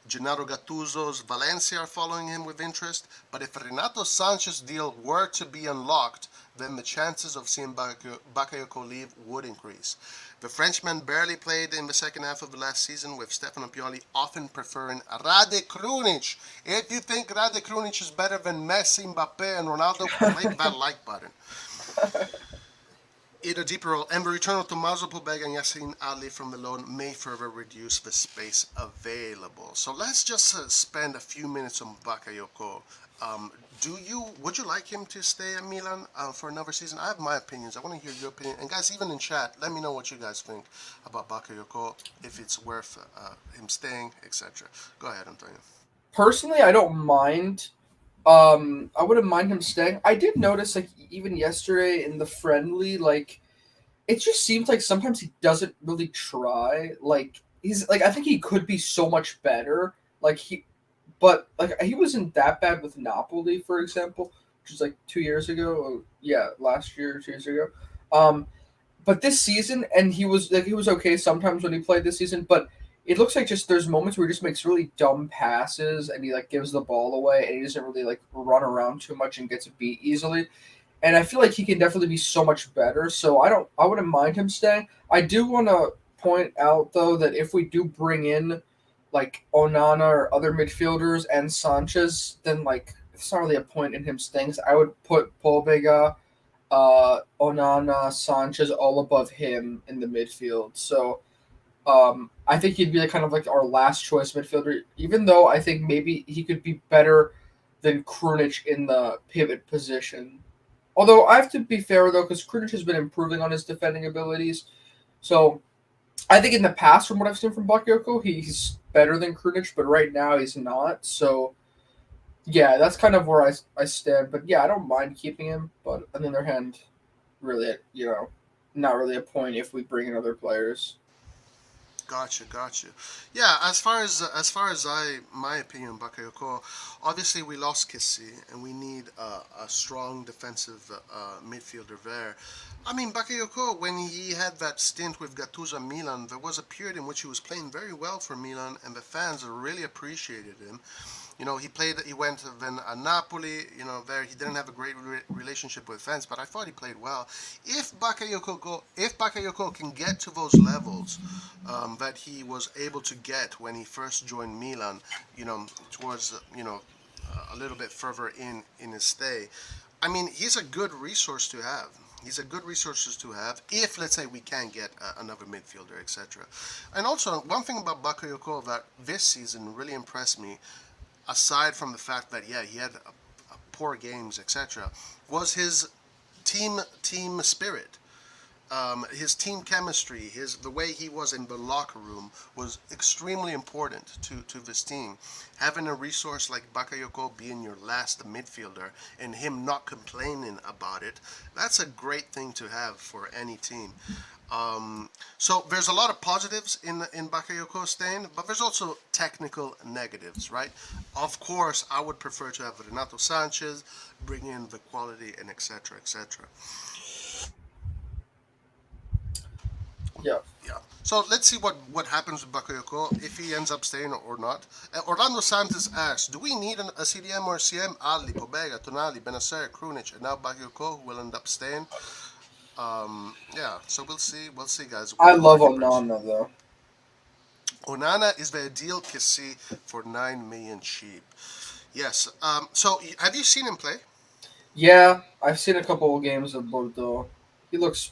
Gennaro Gattuso's Valencia are following him with interest, but if Renato Sanchez deal were to be unlocked, then the chances of seeing Bakayoko leave would increase. The Frenchman barely played in the second half of the last season, with Stefano Pioli often preferring Rade Krunic. If you think Rade Krunic is better than Messi, Mbappe, and Ronaldo, click that like button. In a deeper role, and the return of Tommaso Pobega and Yassin Ali from the loan may further reduce the space available. So let's just spend a few minutes on Bakayoko. Would you like him to stay at Milan for another season? I have my opinions. I want to hear your opinion. And guys, even in chat, let me know what you guys think about Bakayoko, if it's worth him staying, etc. Go ahead, Antonio. Personally, I don't mind. I wouldn't mind him staying. I did notice, like, even yesterday in the friendly, like, it just seems like sometimes he doesn't really try. Like, he's like, I think he could be so much better. But like, he wasn't that bad with Napoli, for example, which is like 2 years ago. Yeah, last year, 2 years ago. Um, but this season, and he was okay sometimes when he played this season, but it looks like just there's moments where he just makes really dumb passes and he like gives the ball away and he doesn't really like run around too much and gets beat easily. and I feel like he can definitely be so much better. So I wouldn't mind him staying. I do want to point out though that if we do bring in like Onana or other midfielders and Sanchez, then like it's not really a point in him staying. So I would put Pobega, Onana, Sanchez all above him in the midfield. So I think he'd be like kind of like our last choice midfielder, even though I think maybe he could be better than Krunic in the pivot position. Although I have to be fair though, because Krunic has been improving on his defending abilities. So I think in the past, from what I've seen from Bakayoko, he's better than Krunic, but right now he's not. So yeah, that's kind of where I stand. But yeah, I don't mind keeping him. But on the other hand, really, not really a point if we bring in other players. Gotcha, gotcha. Yeah, as far as my opinion, Bakayoko, obviously we lost Kissi, and we need a strong defensive midfielder there. I mean, Bakayoko, when he had that stint with Gattuso Milan, there was a period in which he was playing very well for Milan, and the fans really appreciated him. He went then Napoli. There he didn't have a great relationship with fans, but I thought he played well. If Bakayoko can get to those levels that he was able to get when he first joined Milan, towards a little bit further in his stay, I mean, he's a good resource to have. He's a good resources to have if, let's say, we can get another midfielder, etc. And also, one thing about Bakayoko that this season really impressed me, aside from the fact that yeah he had poor games etc., was his team spirit, his team chemistry, the way he was in the locker room was extremely important to this team. Having a resource like Bakayoko being your last midfielder and him not complaining about it, that's a great thing to have for any team. So there's a lot of positives in Bakayoko staying, but there's also technical negatives, right? Of course, I would prefer to have Renato Sanchez bring in the quality and etc. etc. Yeah. Yeah. So let's see what happens with Bakayoko if he ends up staying or not. Orlando Santos asks, "Do we need a CDM or CM? Ali, Pobega, Tonali, Benacer, Krunic, and now Bakayoko will end up staying." Yeah. So we'll see. We'll see, guys. I What the love market brings. Onana though. Onana is the ideal Kissi for 9 million cheap. Yes. So have you seen him play? Yeah, I've seen a couple of games of Bordeaux. He looked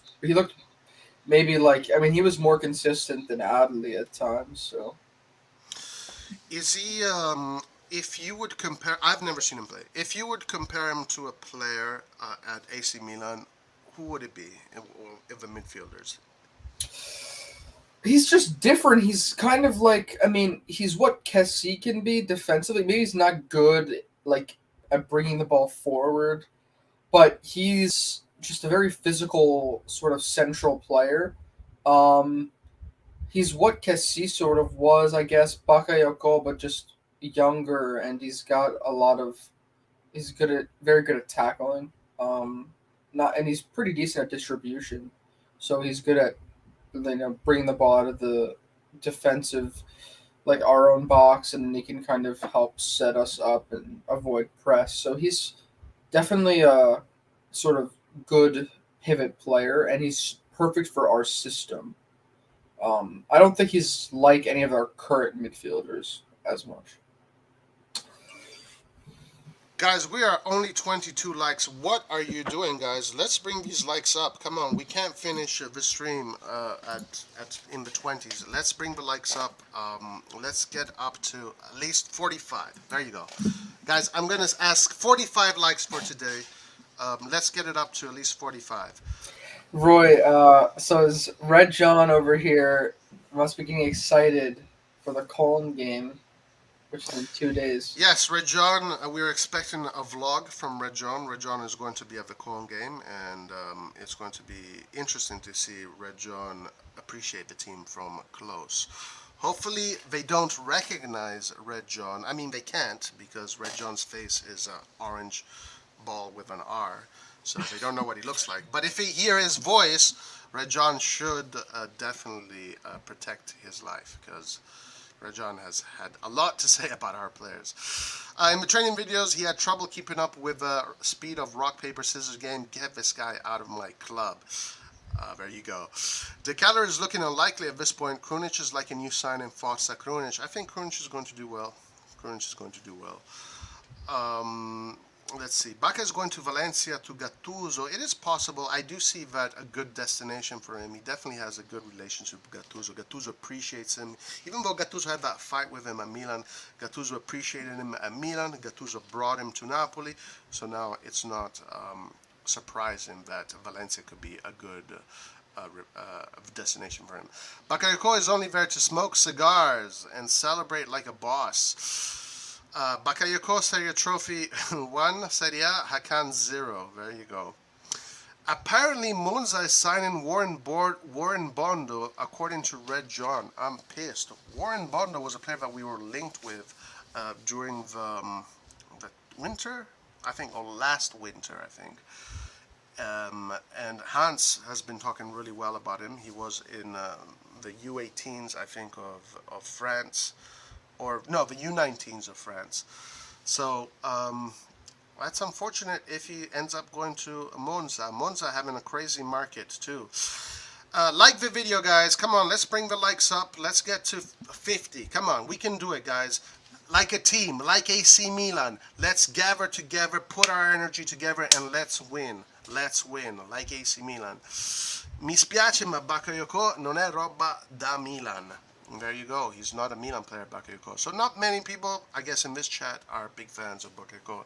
maybe like, I mean, he was more consistent than Adley at times. So Is he? If you would compare, I've never seen him play. If you would compare him to a player at AC Milan, who would it be of the midfielders? he's just different. He's kind of like, I mean, he's what Kessie can be defensively. Maybe he's not good like at bringing the ball forward, but he's just a very physical sort of central player. Um, he's what Kessie sort of was, I guess, Bakayoko, but just younger, and he's got a lot of. He's very good at tackling. Um, not, and he's pretty decent at distribution. So he's good at bringing the ball out of the defensive, like our own box, and he can kind of help set us up and avoid press. So he's definitely a sort of good pivot player, and he's perfect for our system. I don't think he's like any of our current midfielders as much. Guys, we are only 22 likes. What are you doing, guys? Let's bring these likes up. Come on, we can't finish the stream at in the 20s. Let's bring the likes up. Let's get up to at least 45. There you go, guys. I'm gonna ask 45 likes for today. Let's get it up to at least 45. Roy, so is Red John over here must be getting excited for the Colne game, which is in 2 days. Yes, Red John, we're expecting a vlog from Red John. Red John is going to be at the Cologne game, and it's going to be interesting to see Red John appreciate the team from close. Hopefully, they don't recognize Red John. I mean, they can't because Red John's face is an orange ball with an R, so they don't know what he looks like. But if they hear his voice, Red John should definitely protect his life because Rajan has had a lot to say about our players. In the training videos, he had trouble keeping up with the speed of rock, paper, scissors game. Get this guy out of my club. There you go. Ketelaere is looking unlikely at this point. Krunic is like a new signing. Fossa Krunic. I think Krunic is going to do well. Krunic is going to do well. Let's see. Bacca is going to Valencia to Gattuso. It is possible. I do see that a good destination for him. He definitely has a good relationship with Gattuso. Gattuso appreciates him. Even though Gattuso had that fight with him at Milan, Gattuso appreciated him at Milan. Gattuso brought him to Napoli. So now it's not surprising that Valencia could be a good destination for him. Bakayoko is only there to smoke cigars and celebrate like a boss. Bakayoko Serie A Trophy 1, Serie A, Hakan 0. There you go. Apparently, Monza is signing Warren Bondo, according to Red John. I'm pissed. Warren Bondo was a player that we were linked with during the winter, I think, or last winter, I think. And Hans has been talking really well about him. He was in the U18s, I think, of France. Or, no, the U19s of France. So, that's unfortunate if he ends up going to Monza. Monza having a crazy market, too. Like the video, guys. Come on, let's bring the likes up. Let's get to 50. Come on, we can do it, guys. Like a team, like AC Milan. Let's gather together, put our energy together, and let's win. Let's win, like AC Milan. Mi spiace, ma Bakayoko non è roba da Milan. And there you go. He's not a Milan player, Bakayoko. So not many people, I guess, in this chat are big fans of Bakayoko.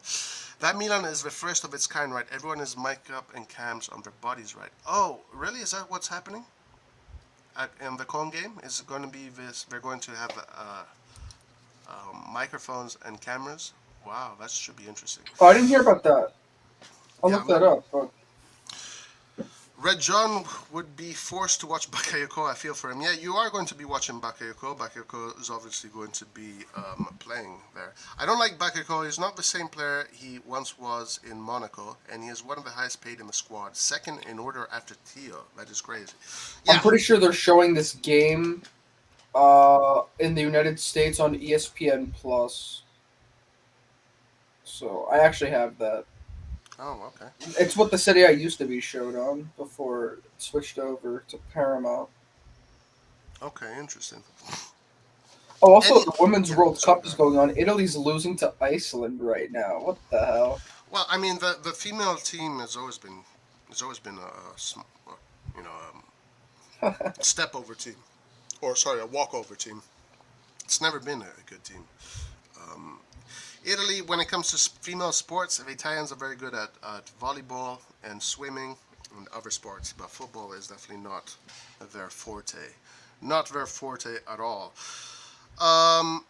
That Milan is the first of its kind, right? Everyone is mic'd up and cams on their bodies, right? Oh, really? Is that what's happening? In the Con game? Is it going to be this? They're going to have microphones and cameras? Wow, that should be interesting. Oh, I didn't hear about that. I'll look that up. But... Red John would be forced to watch Bakayoko. I feel for him. Yeah, you are going to be watching Bakayoko. Bakayoko is obviously going to be playing there. I don't like Bakayoko. He's not the same player he once was in Monaco, and he is one of the highest paid in the squad. Second in order after Theo. That is crazy. Yeah. I'm pretty sure they're showing this game in the United States on ESPN Plus. So I actually have that. Oh, okay. It's what the Serie A used to be showed on before it switched over to Paramount. Okay, interesting. Oh, also the Women's World Cup is going on. Italy's losing to Iceland right now. What the hell? Well, I mean, the female team has always been a step over team, or sorry, a walkover team. It's never been a good team. Italy, when it comes to female sports, the Italians are very good at volleyball and swimming and other sports, but football is definitely not their forte. Not their forte at all. How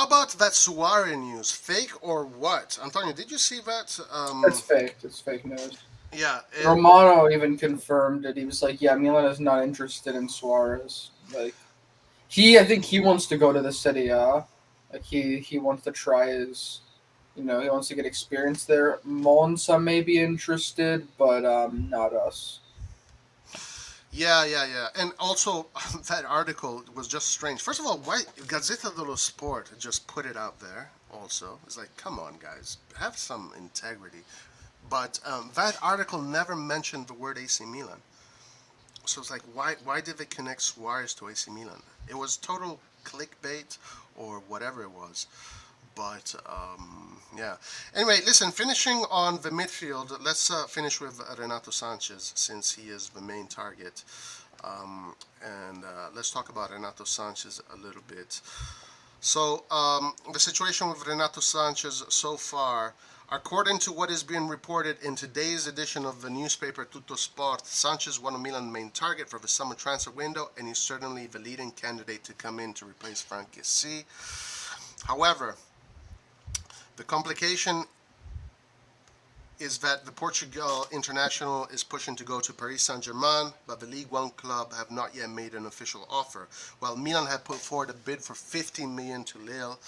about that Suarez news? Fake or what? Antonio, did you see that? It's fake. It's fake news. Yeah. Romano even confirmed it. He was like, yeah, Milan is not interested in Suarez. Like, I think he wants to go to the Serie A. Like he wants to try his, he wants to get experience there. Monza may be interested, but not us. Yeah. And also, that article was just strange. First of all, why Gazzetta dello Sport just put it out there also? It's like, come on, guys. Have some integrity. But that article never mentioned the word AC Milan. So it's like, why did they connect Suarez to AC Milan? It was total clickbait or whatever it was. But, yeah. Anyway, listen, finishing on the midfield, let's finish with Renato Sanchez, since he is the main target. And let's talk about Renato Sanchez a little bit. So, the situation with Renato Sanchez so far, according to what is being reported in today's edition of the newspaper Tutto Sport, Sanchez one of Milan's main target for the summer transfer window, and he's certainly the leading candidate to come in to replace Frank Kessie. However, the complication is that the Portugal international is pushing to go to Paris Saint-Germain, but the League One club have not yet made an official offer. While Milan have put forward a bid for 15 million to Lille,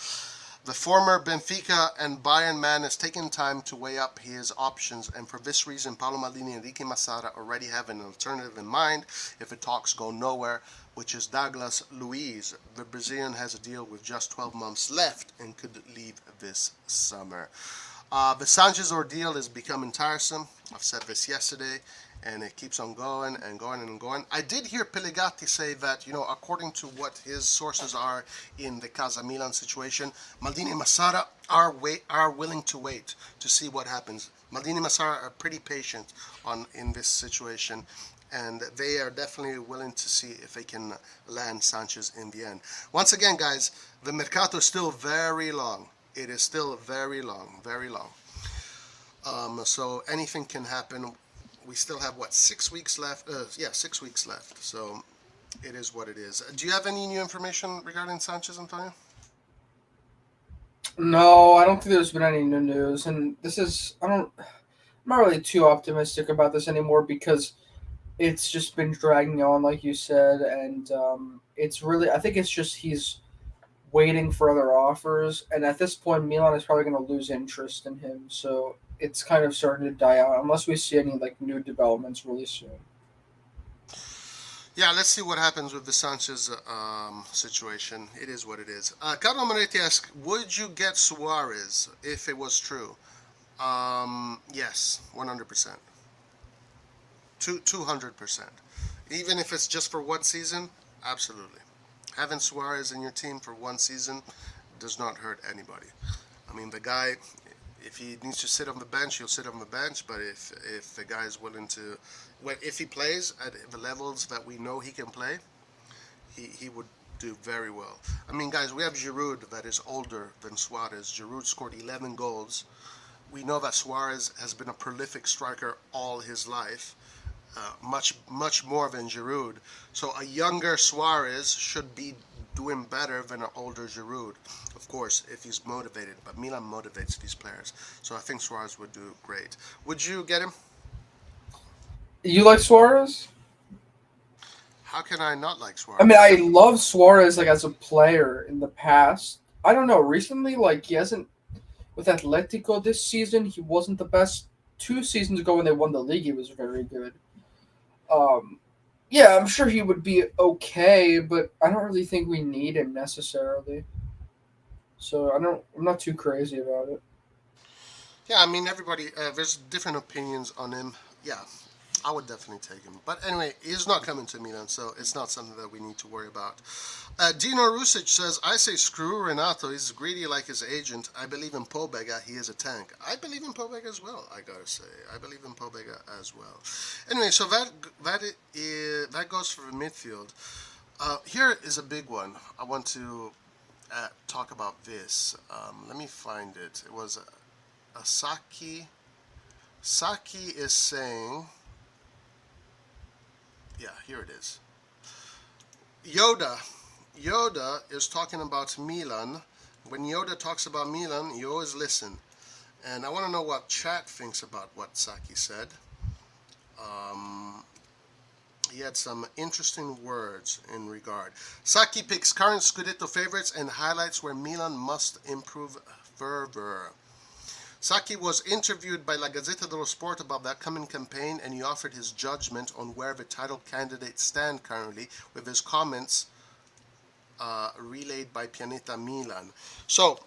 the former Benfica and Bayern man has taken time to weigh up his options, and for this reason, Paolo Maldini and Enrique Massara already have an alternative in mind if the talks go nowhere. which is Douglas Luiz. The Brazilian has a deal with just 12 months left and could leave this summer. The Sanchez ordeal is becoming tiresome. I've said this yesterday, and it keeps on going and going and going. I did hear Pellegatti say that, according to what his sources are in the Casa Milan situation, Maldini and Massara are willing to wait to see what happens. Maldini and Massara are pretty patient in this situation, and they are definitely willing to see if they can land Sanchez in the end. Once again, guys, the mercato is still very long. It is still very long, very long. So anything can happen. We still have, what, 6 weeks left? Yeah, 6 weeks left. So it is what it is. Do you have any new information regarding Sanchez, Antonio? No, I don't think there's been any new news, and this is I'm not really too optimistic about this anymore because it's just been dragging on, like you said, and it's really I think it's just he's waiting for other offers, and at this point, Milan is probably going to lose interest in him. So it's kind of starting to die out unless we see any like new developments really soon. Yeah, let's see what happens with the Sanchez situation. It is what it is. Carlo Moretti asks, would you get Suarez if it was true? Yes, 100%. 200%. Even if it's just for one season, absolutely. Having Suarez in your team for one season does not hurt anybody. I mean, the guy, if he needs to sit on the bench, he'll sit on the bench. But if the guy is willing to, if he plays at the levels that we know he can play, he would do very well. I mean, guys, we have Giroud that is older than Suarez. Giroud scored 11 goals. We know that Suarez has been a prolific striker all his life. Much more than Giroud. So a younger Suarez should be doing better than an older Giroud, of course, if he's motivated. But Milan motivates these players, so I think Suarez would do great. Would you get him? You like Suarez? How can I not like I mean, Suarez? I love Suarez like as a player in the past. I don't know. Recently, like he hasn't with Atletico this season. He wasn't the best. 2 seasons ago, when they won the league, he was very good. Um, yeah, I'm sure he would be okay, but I don't really think we need him necessarily. So I'm not too crazy about it. Yeah, I mean everybody. There's different opinions on him. Yeah, I would definitely take him. But anyway, he's not coming to Milan, so it's not something that we need to worry about. Dino Rusic says, I say screw Renato. He's greedy like his agent. I believe in Pobega. He is a tank. I believe in Pobega as well, I gotta say. I believe in Pobega as well. Anyway, so that goes for the midfield. Here is a big one. I want to talk about this. Let me find it. It was Saki. Saki is saying, yeah, here it is. Yoda is talking about Milan. When Yoda talks about Milan, you always listen. And I want to know what chat thinks about what Saki said. He had some interesting words in regard. Saki picks current Scudetto favorites and highlights where Milan must improve further. Saki was interviewed by La Gazzetta dello Sport about the upcoming campaign, and he offered his judgment on where the title candidates stand currently, with his comments relayed by Pianeta Milan. So,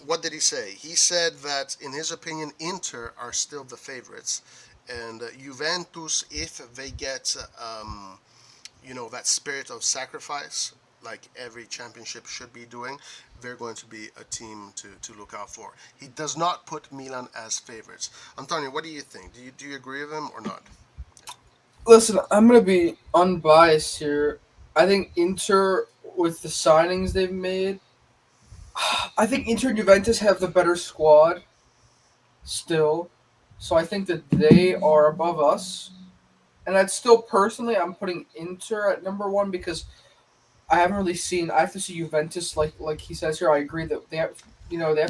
what did he say? He said that, in his opinion, Inter are still the favorites, and Juventus, if they get, that spirit of sacrifice, like every championship should be doing, they're going to be a team to look out for. He does not put Milan as favorites. Antonio, what do you think? Do you agree with him or not? Listen, I'm gonna be unbiased here. I think Inter, with the signings they've made, I think Inter and Juventus have the better squad still. So I think that they are above us. And I'd still personally, I'm putting Inter at number one because I haven't really seen. I have to see Juventus, like he says here. I agree that they have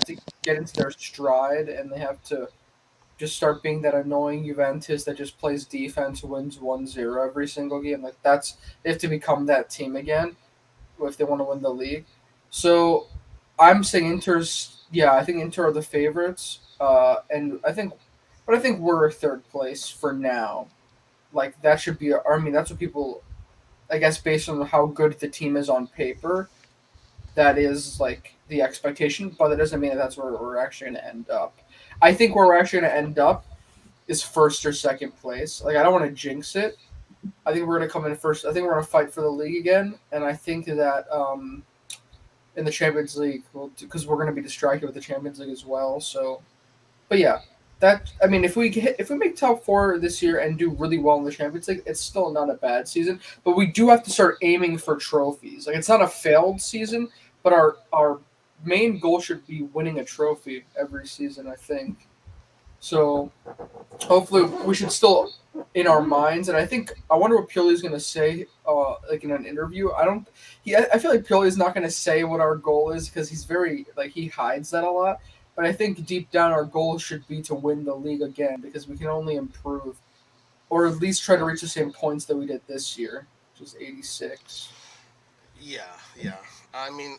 to get into their stride, and they have to just start being that annoying Juventus that just plays defense, wins 1-0 every single game. Like they have to become that team again if they want to win the league. So I'm saying Inter's. Yeah, I think Inter are the favorites, but I think we're third place for now. Like that should be. I mean, that's what people I guess based on how good the team is on paper, that is like the expectation, but that doesn't mean that that's where we're actually going to end up. I think where we're actually going to end up is first or second place. Like I don't want to jinx it. I think we're going to come in first. I think we're going to fight for the league again, and I think that in the Champions League, because we're going to be distracted with the Champions League as well. So, but yeah, that I mean, if we make top four this year and do really well in the Champions League, it's still not a bad season. But we do have to start aiming for trophies. Like it's not a failed season, but our main goal should be winning a trophy every season. I think so. Hopefully, we should still in our minds, and I wonder what Pioli's going to say, like in an interview. I don't. I feel like Pioli's not going to say what our goal is because he's very like he hides that a lot. But I think deep down our goal should be to win the league again because we can only improve, or at least try to reach the same points that we did this year, which is 86. Yeah, yeah. I mean,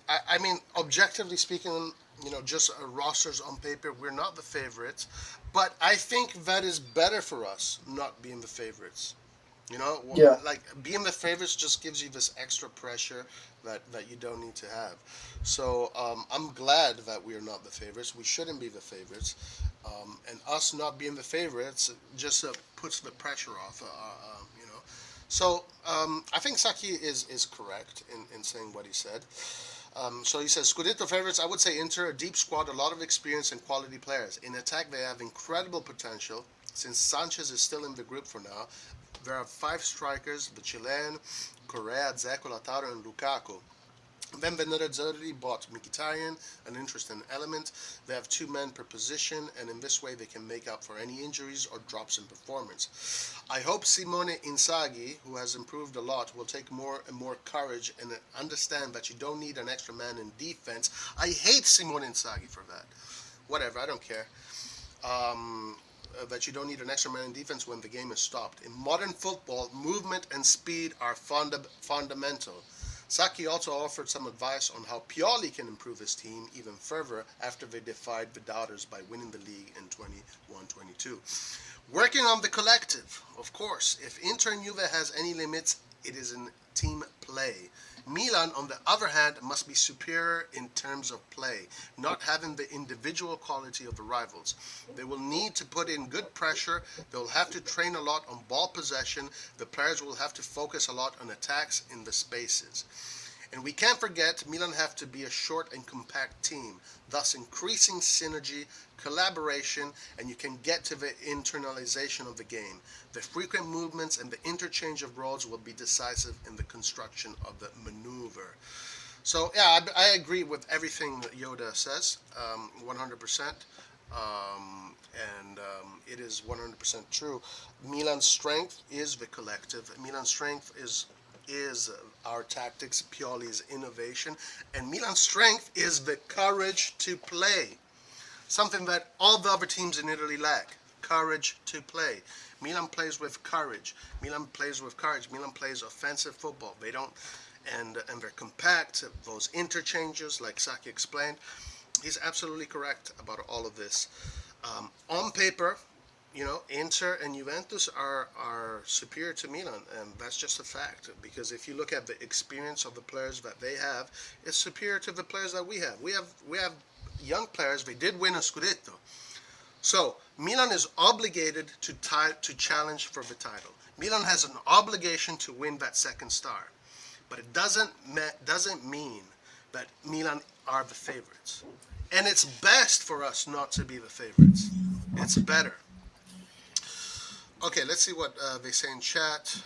objectively speaking, just rosters on paper, we're not the favorites, but I think that is better for us not being the favorites. Yeah. Like being the favorites just gives you this extra pressure that you don't need to have. So I'm glad that we are not the favorites. We shouldn't be the favorites, and us not being the favorites just puts the pressure off. So I think Saki is correct in saying what he said. So he says, Scudetto favorites, I would say Inter, a deep squad, a lot of experience and quality players. In attack, they have incredible potential. Since Sanchez is still in the group for now, there are five strikers, the Chilean, Correa, Dzeko, Lautaro, and Lukaku. Then the Nerazzurri bought Mkhitaryan, an interesting element. They have two men per position, and in this way they can make up for any injuries or drops in performance. I hope Simone Inzaghi, who has improved a lot, will take more and more courage and understand that you don't need an extra man in defense. I hate Simone Inzaghi for that. Whatever, I don't care. That you don't need an extra man in defense when the game is stopped. In modern football, movement and speed are fundamental. Saki also offered some advice on how Pioli can improve his team even further after they defied the doubters by winning the league in 21-22. Working on the collective, of course. If Inter and Juve has any limits, it is in team play. Milan, on the other hand, must be superior in terms of play, not having the individual quality of the rivals. They will need to put in good pressure. They will have to train a lot on ball possession. The players will have to focus a lot on attacks in the spaces. And we can't forget, Milan have to be a short and compact team, thus increasing synergy, collaboration, and you can get to the internalization of the game. The frequent movements and the interchange of roles will be decisive in the construction of the maneuver. So, yeah, I agree with everything that Yoda says, 100%. It is 100% true. Milan's strength is the collective. Milan's strength is our tactics, Pioli's innovation, and Milan's strength is the courage to play. Something that all the other teams in Italy lack. Courage to play. Milan plays with courage. Milan plays with courage. Milan plays offensive football. They don't, and they're compact. Those interchanges, like Saki explained, he's absolutely correct about all of this. On paper, Inter and Juventus are superior to Milan, and that's just a fact. Because if you look at the experience of the players that they have, it's superior to the players that we have. We have young players. They did win a Scudetto, so Milan is obligated to challenge for the title. Milan has an obligation to win that second star, but it doesn't mean that Milan are the favorites. And it's best for us not to be the favorites. It's better. Okay, let's see what they say in chat.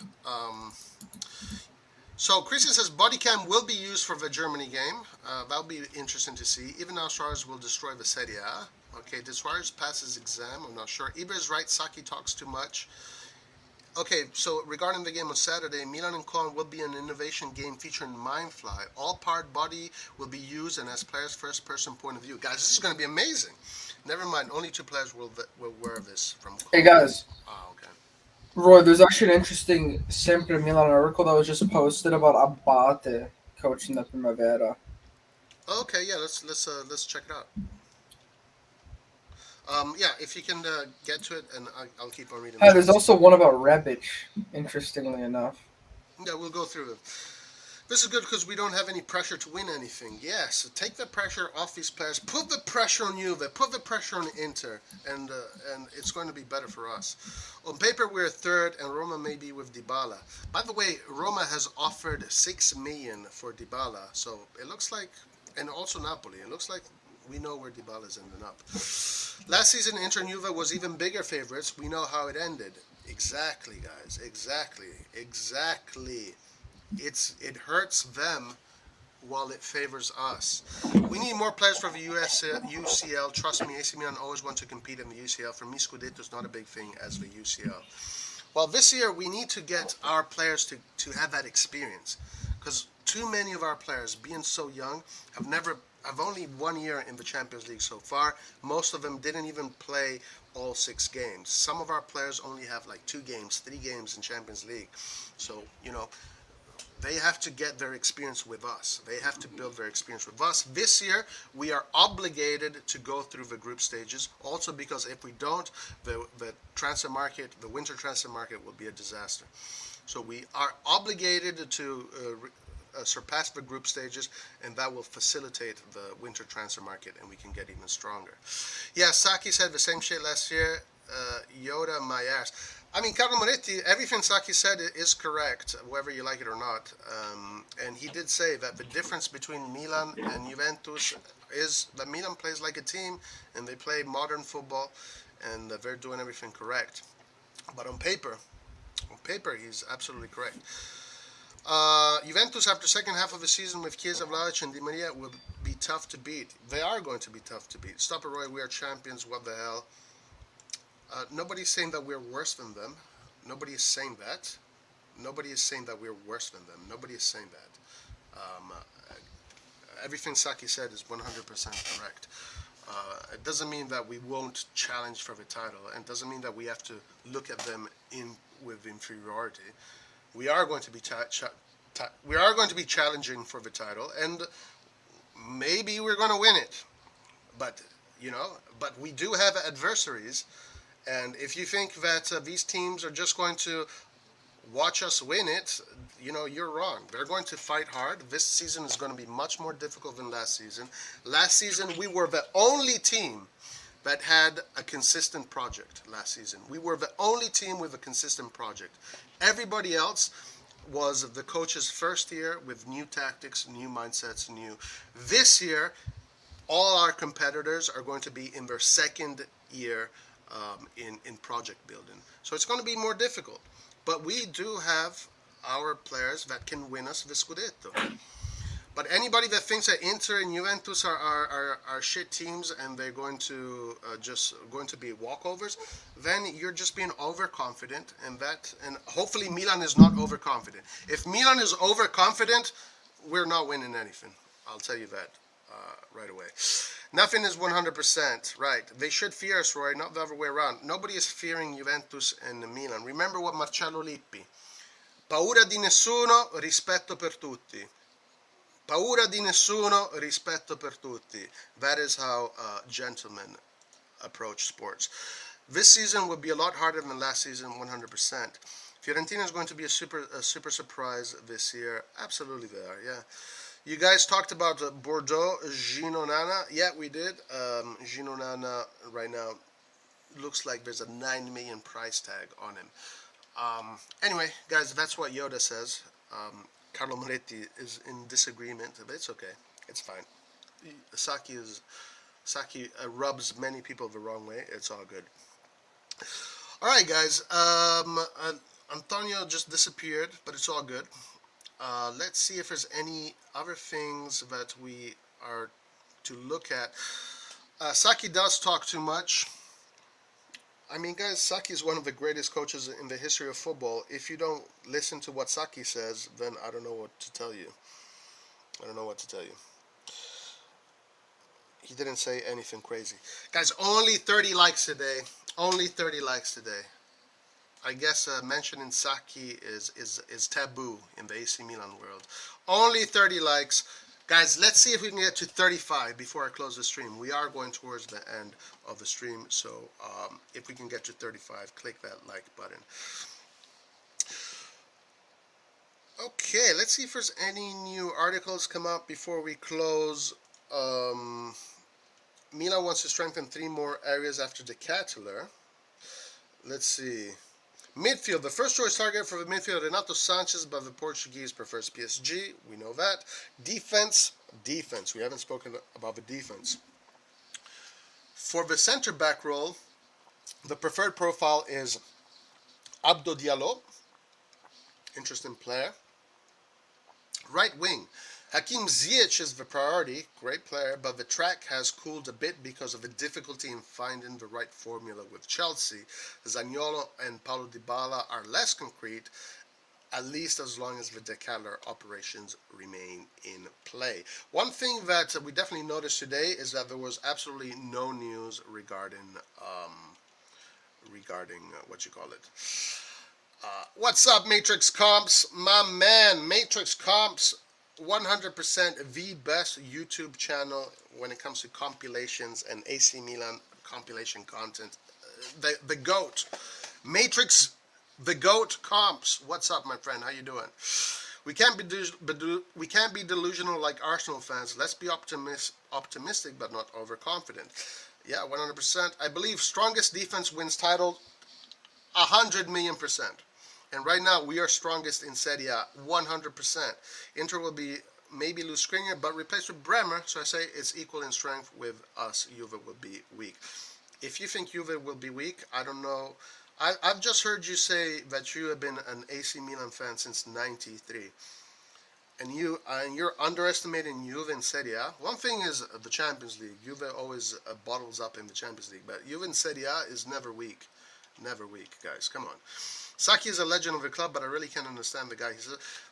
So Christian says body cam will be used for the Germany game. That'll be interesting to see. Even now, Suarez will destroy the Serie A. Okay, did Suarez pass his exam? I'm not sure. Iber is right. Saki talks too much. Okay, so regarding the game on Saturday, Milan and Cologne will be an innovation game featuring Mindfly. All part body will be used and as players' first-person point of view. Guys, this is going to be amazing. Never mind, only two players will wear this from Cologne. Hey guys, Okay. Roy, there's actually an interesting Sempre Milan article that was just posted about Abate coaching the Primavera. Okay, yeah, let's check it out. Yeah, if you can get to it, and I'll keep on reading. There's also one about Rebic, interestingly enough. Yeah, we'll go through them. This is good because we don't have any pressure to win anything. Yes, so take the pressure off these players. Put the pressure on Juve. Put the pressure on Inter, and it's going to be better for us. On paper, we're third, and Roma may be with Dybala. By the way, Roma has offered 6 million for Dybala, so it looks like, and also Napoli. It looks like we know where Dybala is ending up. Last season, Inter and Juve was even bigger favorites. We know how it ended. Exactly, guys. Exactly. It hurts them while it favors us. We need more players for the UCL. Trust me, AC Milan always want to compete in the UCL. For me, Scudetto is not a big thing as the UCL. Well, this year we need to get our players to have that experience, because too many of our players, being so young, have only 1 year in the Champions League so far. Most of them didn't even play all 6 games. Some of our players only have like 2 games, 3 games in Champions League. So, they have to get their experience with us. They have to build their experience with us. This year, we are obligated to go through the group stages. Also, because if we don't, the transfer market, the winter transfer market, will be a disaster. So we are obligated to surpass the group stages, and that will facilitate the winter transfer market, and we can get even stronger. Yeah, Saki said the same shit last year. Yoda, my ass. I mean, Carlo Moretti, everything Saki said is correct, whether you like it or not. And he did say that the difference between Milan and Juventus is that Milan plays like a team, and they play modern football, and they're doing everything correct. But on paper, he's absolutely correct. Juventus, after second half of the season with Chiesa, Vlahovic, and Di Maria, will be tough to beat. They are going to be tough to beat. Stop it, Roy. We are champions. What the hell? Nobody's saying that we're worse than them. Nobody is saying that. Nobody is saying that we're worse than them. Nobody is saying that. Everything Saki said is 100% correct. It doesn't mean that we won't challenge for the title, and it doesn't mean that we have to look at them with inferiority. We are going to be challenging for the title, and maybe we're going to win it. But we do have adversaries. And if you think that these teams are just going to watch us win it, you're wrong. They're going to fight hard. This season is going to be much more difficult than last season. Last season, we were the only team that had a consistent project last season. We were the only team with a consistent project. Everybody else was the coach's first year with new tactics, new mindsets, new. This year, all our competitors are going to be in their second year in project building. So it's going to be more difficult. But we do have our players that can win us the Scudetto. But anybody that thinks that Inter and Juventus are shit teams and they're going to be walkovers, then you're just being overconfident, and hopefully Milan is not overconfident. If Milan is overconfident, we're not winning anything. I'll tell you that right away. Nothing is 100%, right. They should fear us, Roy, not the other way around. Nobody is fearing Juventus and Milan. Remember what Marcello Lippi. Paura di nessuno, rispetto per tutti. Paura di nessuno, rispetto per tutti. That is how gentlemen approach sports. This season will be a lot harder than last season, 100%. Fiorentina is going to be a super surprise this year. Absolutely they are, yeah. You guys talked about Bordeaux, Gino Nana. Yeah, we did. Gino Nana right now looks like there's a 9 million price tag on him. Anyway, guys, that's what Yoda says. Carlo Moretti is in disagreement, but it's okay. It's fine. Saki rubs many people the wrong way. It's all good. All right, guys. Antonio just disappeared, but it's all good. Let's see if there's any other things that we are to look at. Saki does talk too much. I mean, guys, Saki is one of the greatest coaches in the history of football. If you don't listen to what Saki says, then I don't know what to tell you. He didn't say anything crazy. Guys, only 30 likes today. Only 30 likes today. I guess mentioning Saki is taboo in the AC Milan world. Only 30 likes. Guys, let's see if we can get to 35 before I close the stream. We are going towards the end of the stream, so if we can get to 35, click that like button. Okay, let's see if there's any new articles come out before we close. Um, Milan wants to strengthen three more areas after the Ketelaere. Let's see. Midfield, the first choice target for the midfield, Renato Sanchez, but the Portuguese prefers PSG. We know that. Defense. We haven't spoken about the defense. For the center back role, the preferred profile is Abdo Diallo, interesting player. Right wing, Hakim Ziyech is the priority, great player, but the track has cooled a bit because of the difficulty in finding the right formula with Chelsea. Zaniolo and Paulo Dybala are less concrete, at least as long as the Decaler operations remain in play. One thing that we definitely noticed today is that there was absolutely no news regarding what you call it. What's up, Matrix Comps? My man, Matrix Comps, 100% the best YouTube channel when it comes to compilations and AC Milan compilation content. The GOAT. Matrix, the GOAT Comps. What's up, my friend? How you doing? We can't be delusional like Arsenal fans. Let's be optimistic, but not overconfident. Yeah, 100%. I believe strongest defense wins title 100 million percent. And right now we are strongest in Serie A, 100%. Inter will be maybe lose Skriniar, but replaced with Bremer. So I say it's equal in strength with us. Juve will be weak. If you think Juve will be weak, I don't know. I've just heard you say that you have been an AC Milan fan since '93, and you're underestimating Juve in Serie A. One thing is the Champions League. Juve always bottles up in the Champions League, but Juve in Serie A is never weak. Never weak, guys. Come on. Saki is a legend of the club, but I really can't understand the guy.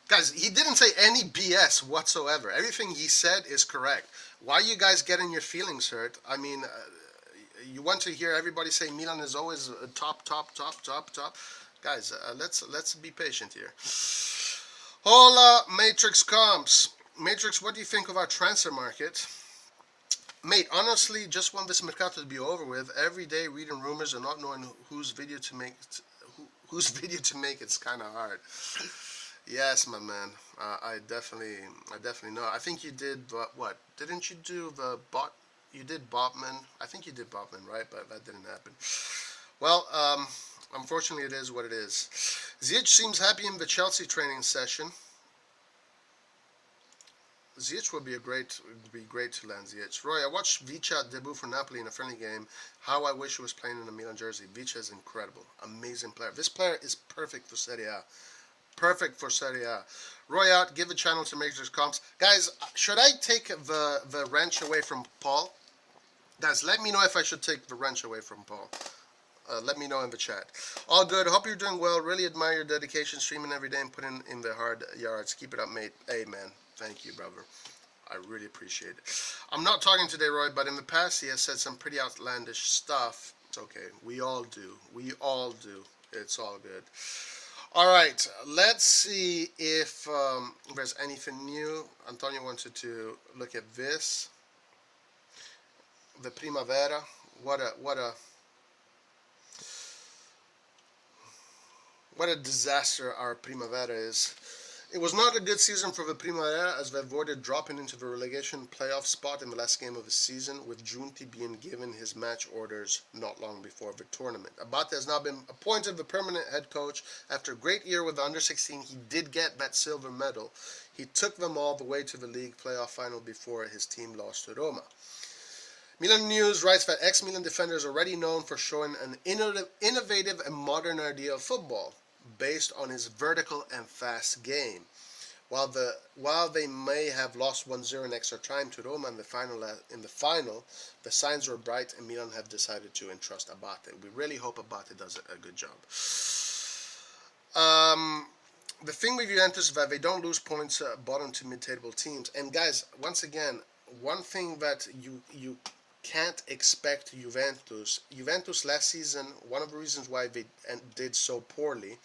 Guys, he didn't say any BS whatsoever. Everything he said is correct. Why are you guys getting your feelings hurt? I mean, you want to hear everybody say Milan is always top. Guys, let's be patient here. Hola, Matrix Comps. Matrix, what do you think of our transfer market? Mate, honestly, just want this mercato to be over with. Every day reading rumors and not knowing whose video to make. Whose video to make, it's kind of hard. Yes, my man. I definitely know. I think you did what? Didn't you do the bot? You did Botman. I think you did Botman, right? But that didn't happen. Well, unfortunately, it is what it is. Ziyech seems happy in the Chelsea training session. Ziyech would be great to land Ziyech. Roy, I watched Vicha debut for Napoli in a friendly game. How I wish he was playing in a Milan jersey. Vicha is incredible. Amazing player. This player is perfect for Serie A. Perfect for Serie A. Roy out, give a channel to Matrix Comps. Guys, should I take the wrench away from Paul? Guys, let me know if I should take the wrench away from Paul. Let me know in the chat. All good. Hope you're doing well. Really admire your dedication, streaming every day and putting in the hard yards. Keep it up, mate. Hey, man. Thank you, brother. I really appreciate it. I'm not talking today, Roy, but in the past he has said some pretty outlandish stuff. It's okay. We all do. We all do. It's all good. All right. Let's see if there's anything new. Antonio wanted to look at this. The Primavera. What a disaster our Primavera is. It was not a good season for the Primavera as they avoided dropping into the relegation playoff spot in the last game of the season, with Giunti being given his match orders not long before the tournament. Abate has now been appointed the permanent head coach. After a great year with the under-16, he did get that silver medal. He took them all the way to the league playoff final before his team lost to Roma. Milan News writes that ex-Milan defender is already known for showing an innovative and modern idea of football, based on his vertical and fast game. While they may have lost 1-0 in extra time to Roma in the final, the signs were bright and Milan have decided to entrust Abate. We really hope Abate does a good job. The thing with Juventus is that they don't lose points bottom to mid-table teams. And guys, once again, one thing that you can't expect Juventus last season, one of the reasons why they did so poorly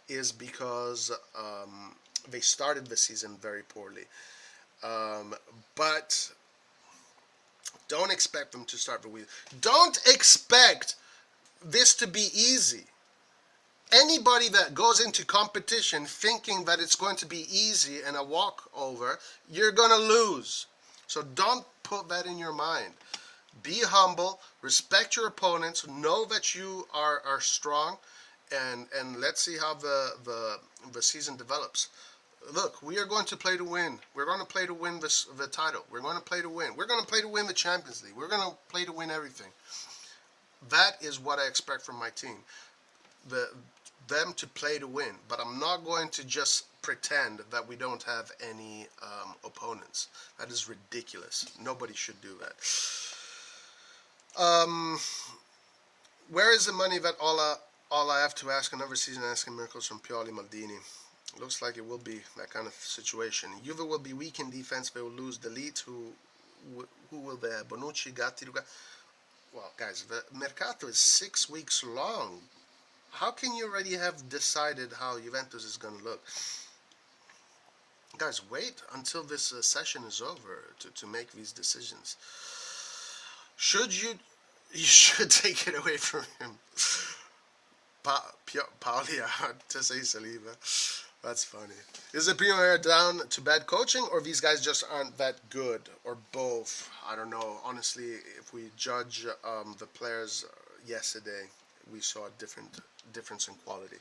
is because they started the season very poorly. But don't expect them to start the week. Don't expect this to be easy. Anybody that goes into competition thinking that it's going to be easy and a walkover, you're going to lose. So don't put that in your mind. Be humble, respect your opponents, know that you are strong, and let's see how the season develops. Look, we are going to play to win. We're going to play to win the title. We're going to play to win. We're going to play to win the Champions League. We're going to play to win everything. That is what I expect from my team. Them to play to win. But I'm not going to just pretend that we don't have any opponents. That is ridiculous. Nobody should do that. Where is the money that all I have to ask another season asking miracles from Pioli Maldini? Looks like it will be that kind of situation. Juve will be weak in defense. They will lose the lead. Who will they have? Bonucci, Gatti, Luca. Well, guys, the Mercato is 6 weeks long. How can you already have decided how Juventus is going to look? Guys, wait until this session is over to make these decisions. You should take it away from him. Paulia, to say Saliba. That's funny. Is the Primavera down to bad coaching, or these guys just aren't that good, or both? I don't know. Honestly, if we judge the players yesterday, we saw a difference in quality.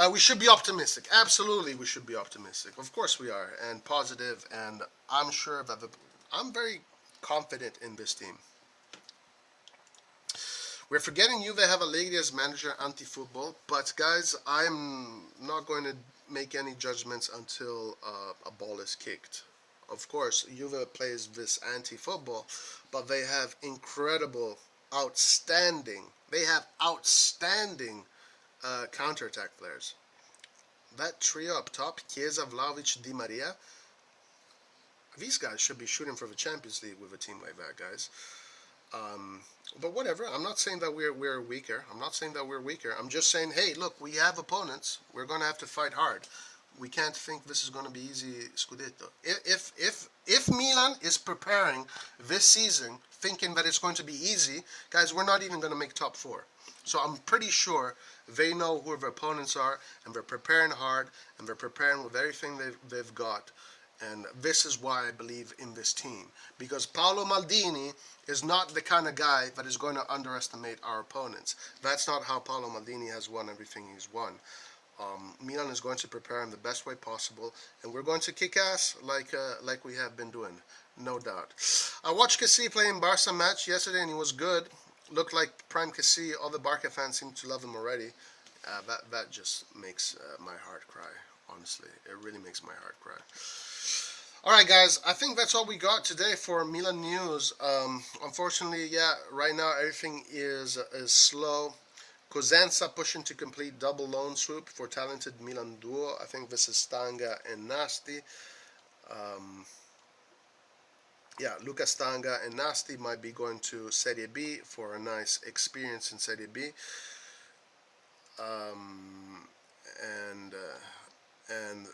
We should be optimistic. Absolutely, we should be optimistic. Of course we are, and positive, and I'm sure that I'm very confident in this team. We're forgetting Juve have Allegri as manager, anti-football, but guys, I'm not going to make any judgments until a ball is kicked. Of course, Juve plays this anti-football, but they have outstanding counter-attack players. That trio up top, Chiesa, Vlahovic, Di Maria, these guys should be shooting for the Champions League with a team like that, guys. But whatever, I'm not saying that we're weaker. I'm just saying, hey, look, we have opponents. We're going to have to fight hard. We can't think this is going to be easy, Scudetto. If Milan is preparing this season thinking that it's going to be easy, guys, we're not even going to make top 4. So I'm pretty sure they know who their opponents are, and they're preparing hard, and they're preparing with everything they've got. And this is why I believe in this team. Because Paolo Maldini is not the kind of guy that is going to underestimate our opponents. That's not how Paolo Maldini has won everything he's won. Milan is going to prepare in the best way possible, and we're going to kick ass like we have been doing, no doubt. I watched Kessie playing Barca match yesterday, and he was good. Looked like prime Kessie. All the Barca fans seem to love him already. That just makes my heart cry. Honestly, it really makes my heart cry. Alright guys, I think that's all we got today for Milan news. Unfortunately, yeah, right now everything is slow. Cosenza pushing to complete double loan swoop for talented Milan duo. I think this is Stanga and Nasti. Yeah, Luca Stanga and Nasti might be going to Serie B for a nice experience in Serie B. And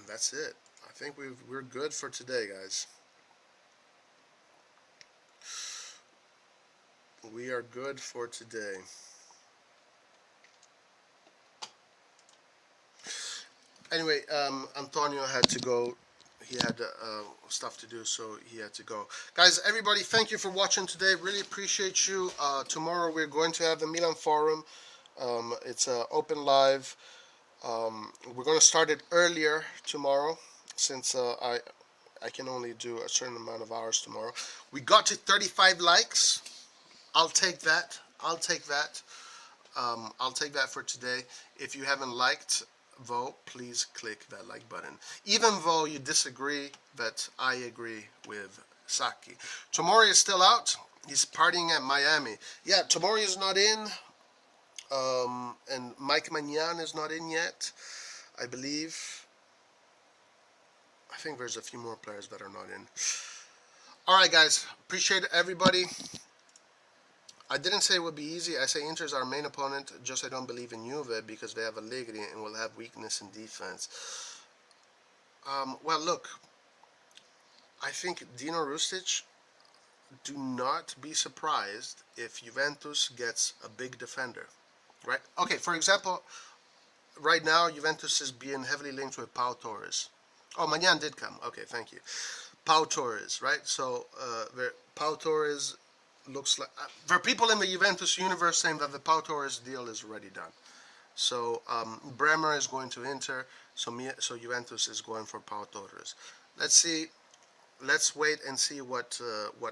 that's it. I think we're good for today, guys. We are good for today. Anyway, Antonio had to go. He had stuff to do, so he had to go. Guys, everybody, thank you for watching today. Really appreciate you. Tomorrow we're going to have the Milan Forum. It's open live. We're going to start it earlier tomorrow, since I can only do a certain amount of hours tomorrow. We got to 35 likes. I'll take that. I'll take that for today. If you haven't liked, though, please click that like button. Even though you disagree, that I agree with Saki. Tomori is still out. He's partying at Miami. Yeah, Tomori is not in. And Mike Magnan is not in yet, I believe. I think there's a few more players that are not in. Alright guys, appreciate everybody. I didn't say it would be easy. I say Inter is our main opponent, just I don't believe in Juve because they have Allegri and will have weakness in defense. Well, look, I think Dino Rustic, do not be surprised if Juventus gets a big defender. right? Okay, for example, right now Juventus is being heavily linked with Pau Torres. Oh, Magnan did come. Okay, thank you. Pau Torres, right? So Pau Torres looks like for people in the Juventus universe saying that the Pau Torres deal is already done. So Bremer is going to Inter. So Juventus is going for Pau Torres. Let's see. Let's wait and see what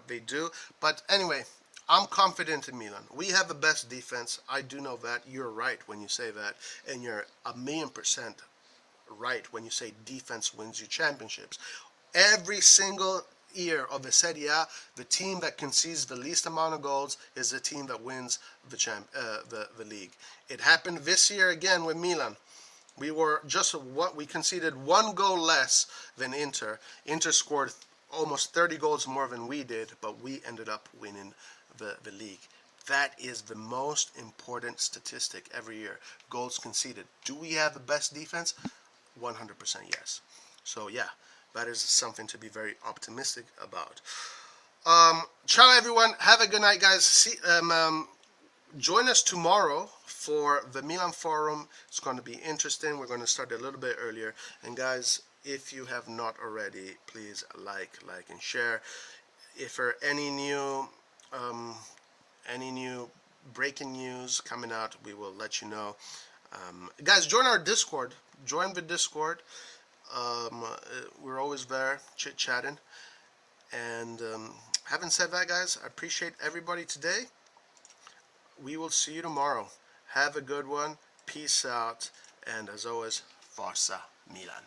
they do. But anyway, I'm confident in Milan. We have the best defense. I do know that. You're right when you say that, and you're 1,000,000% right when you say defense wins you championships. Every single year of the Serie A, the team that concedes the least amount of goals is the team that wins the league. It happened this year again with Milan. We conceded 1 goal less than Inter. Inter scored almost 30 goals more than we did, but we ended up winning the league. That is the most important statistic every year. Goals conceded. Do we have the best defense? 100% yes. So yeah, that is something to be very optimistic about. Ciao everyone. Have a good night, guys. Join us tomorrow for the Milan Forum. It's going to be interesting. We're going to start a little bit earlier. And guys, if you have not already, please like and share. If there are any new breaking news coming out, we will let you know. Guys, join our Discord. Join the Discord. We're always there chit-chatting. And having said that, guys, I appreciate everybody today. We will see you tomorrow. Have a good one. Peace out. And as always, Forza Milan.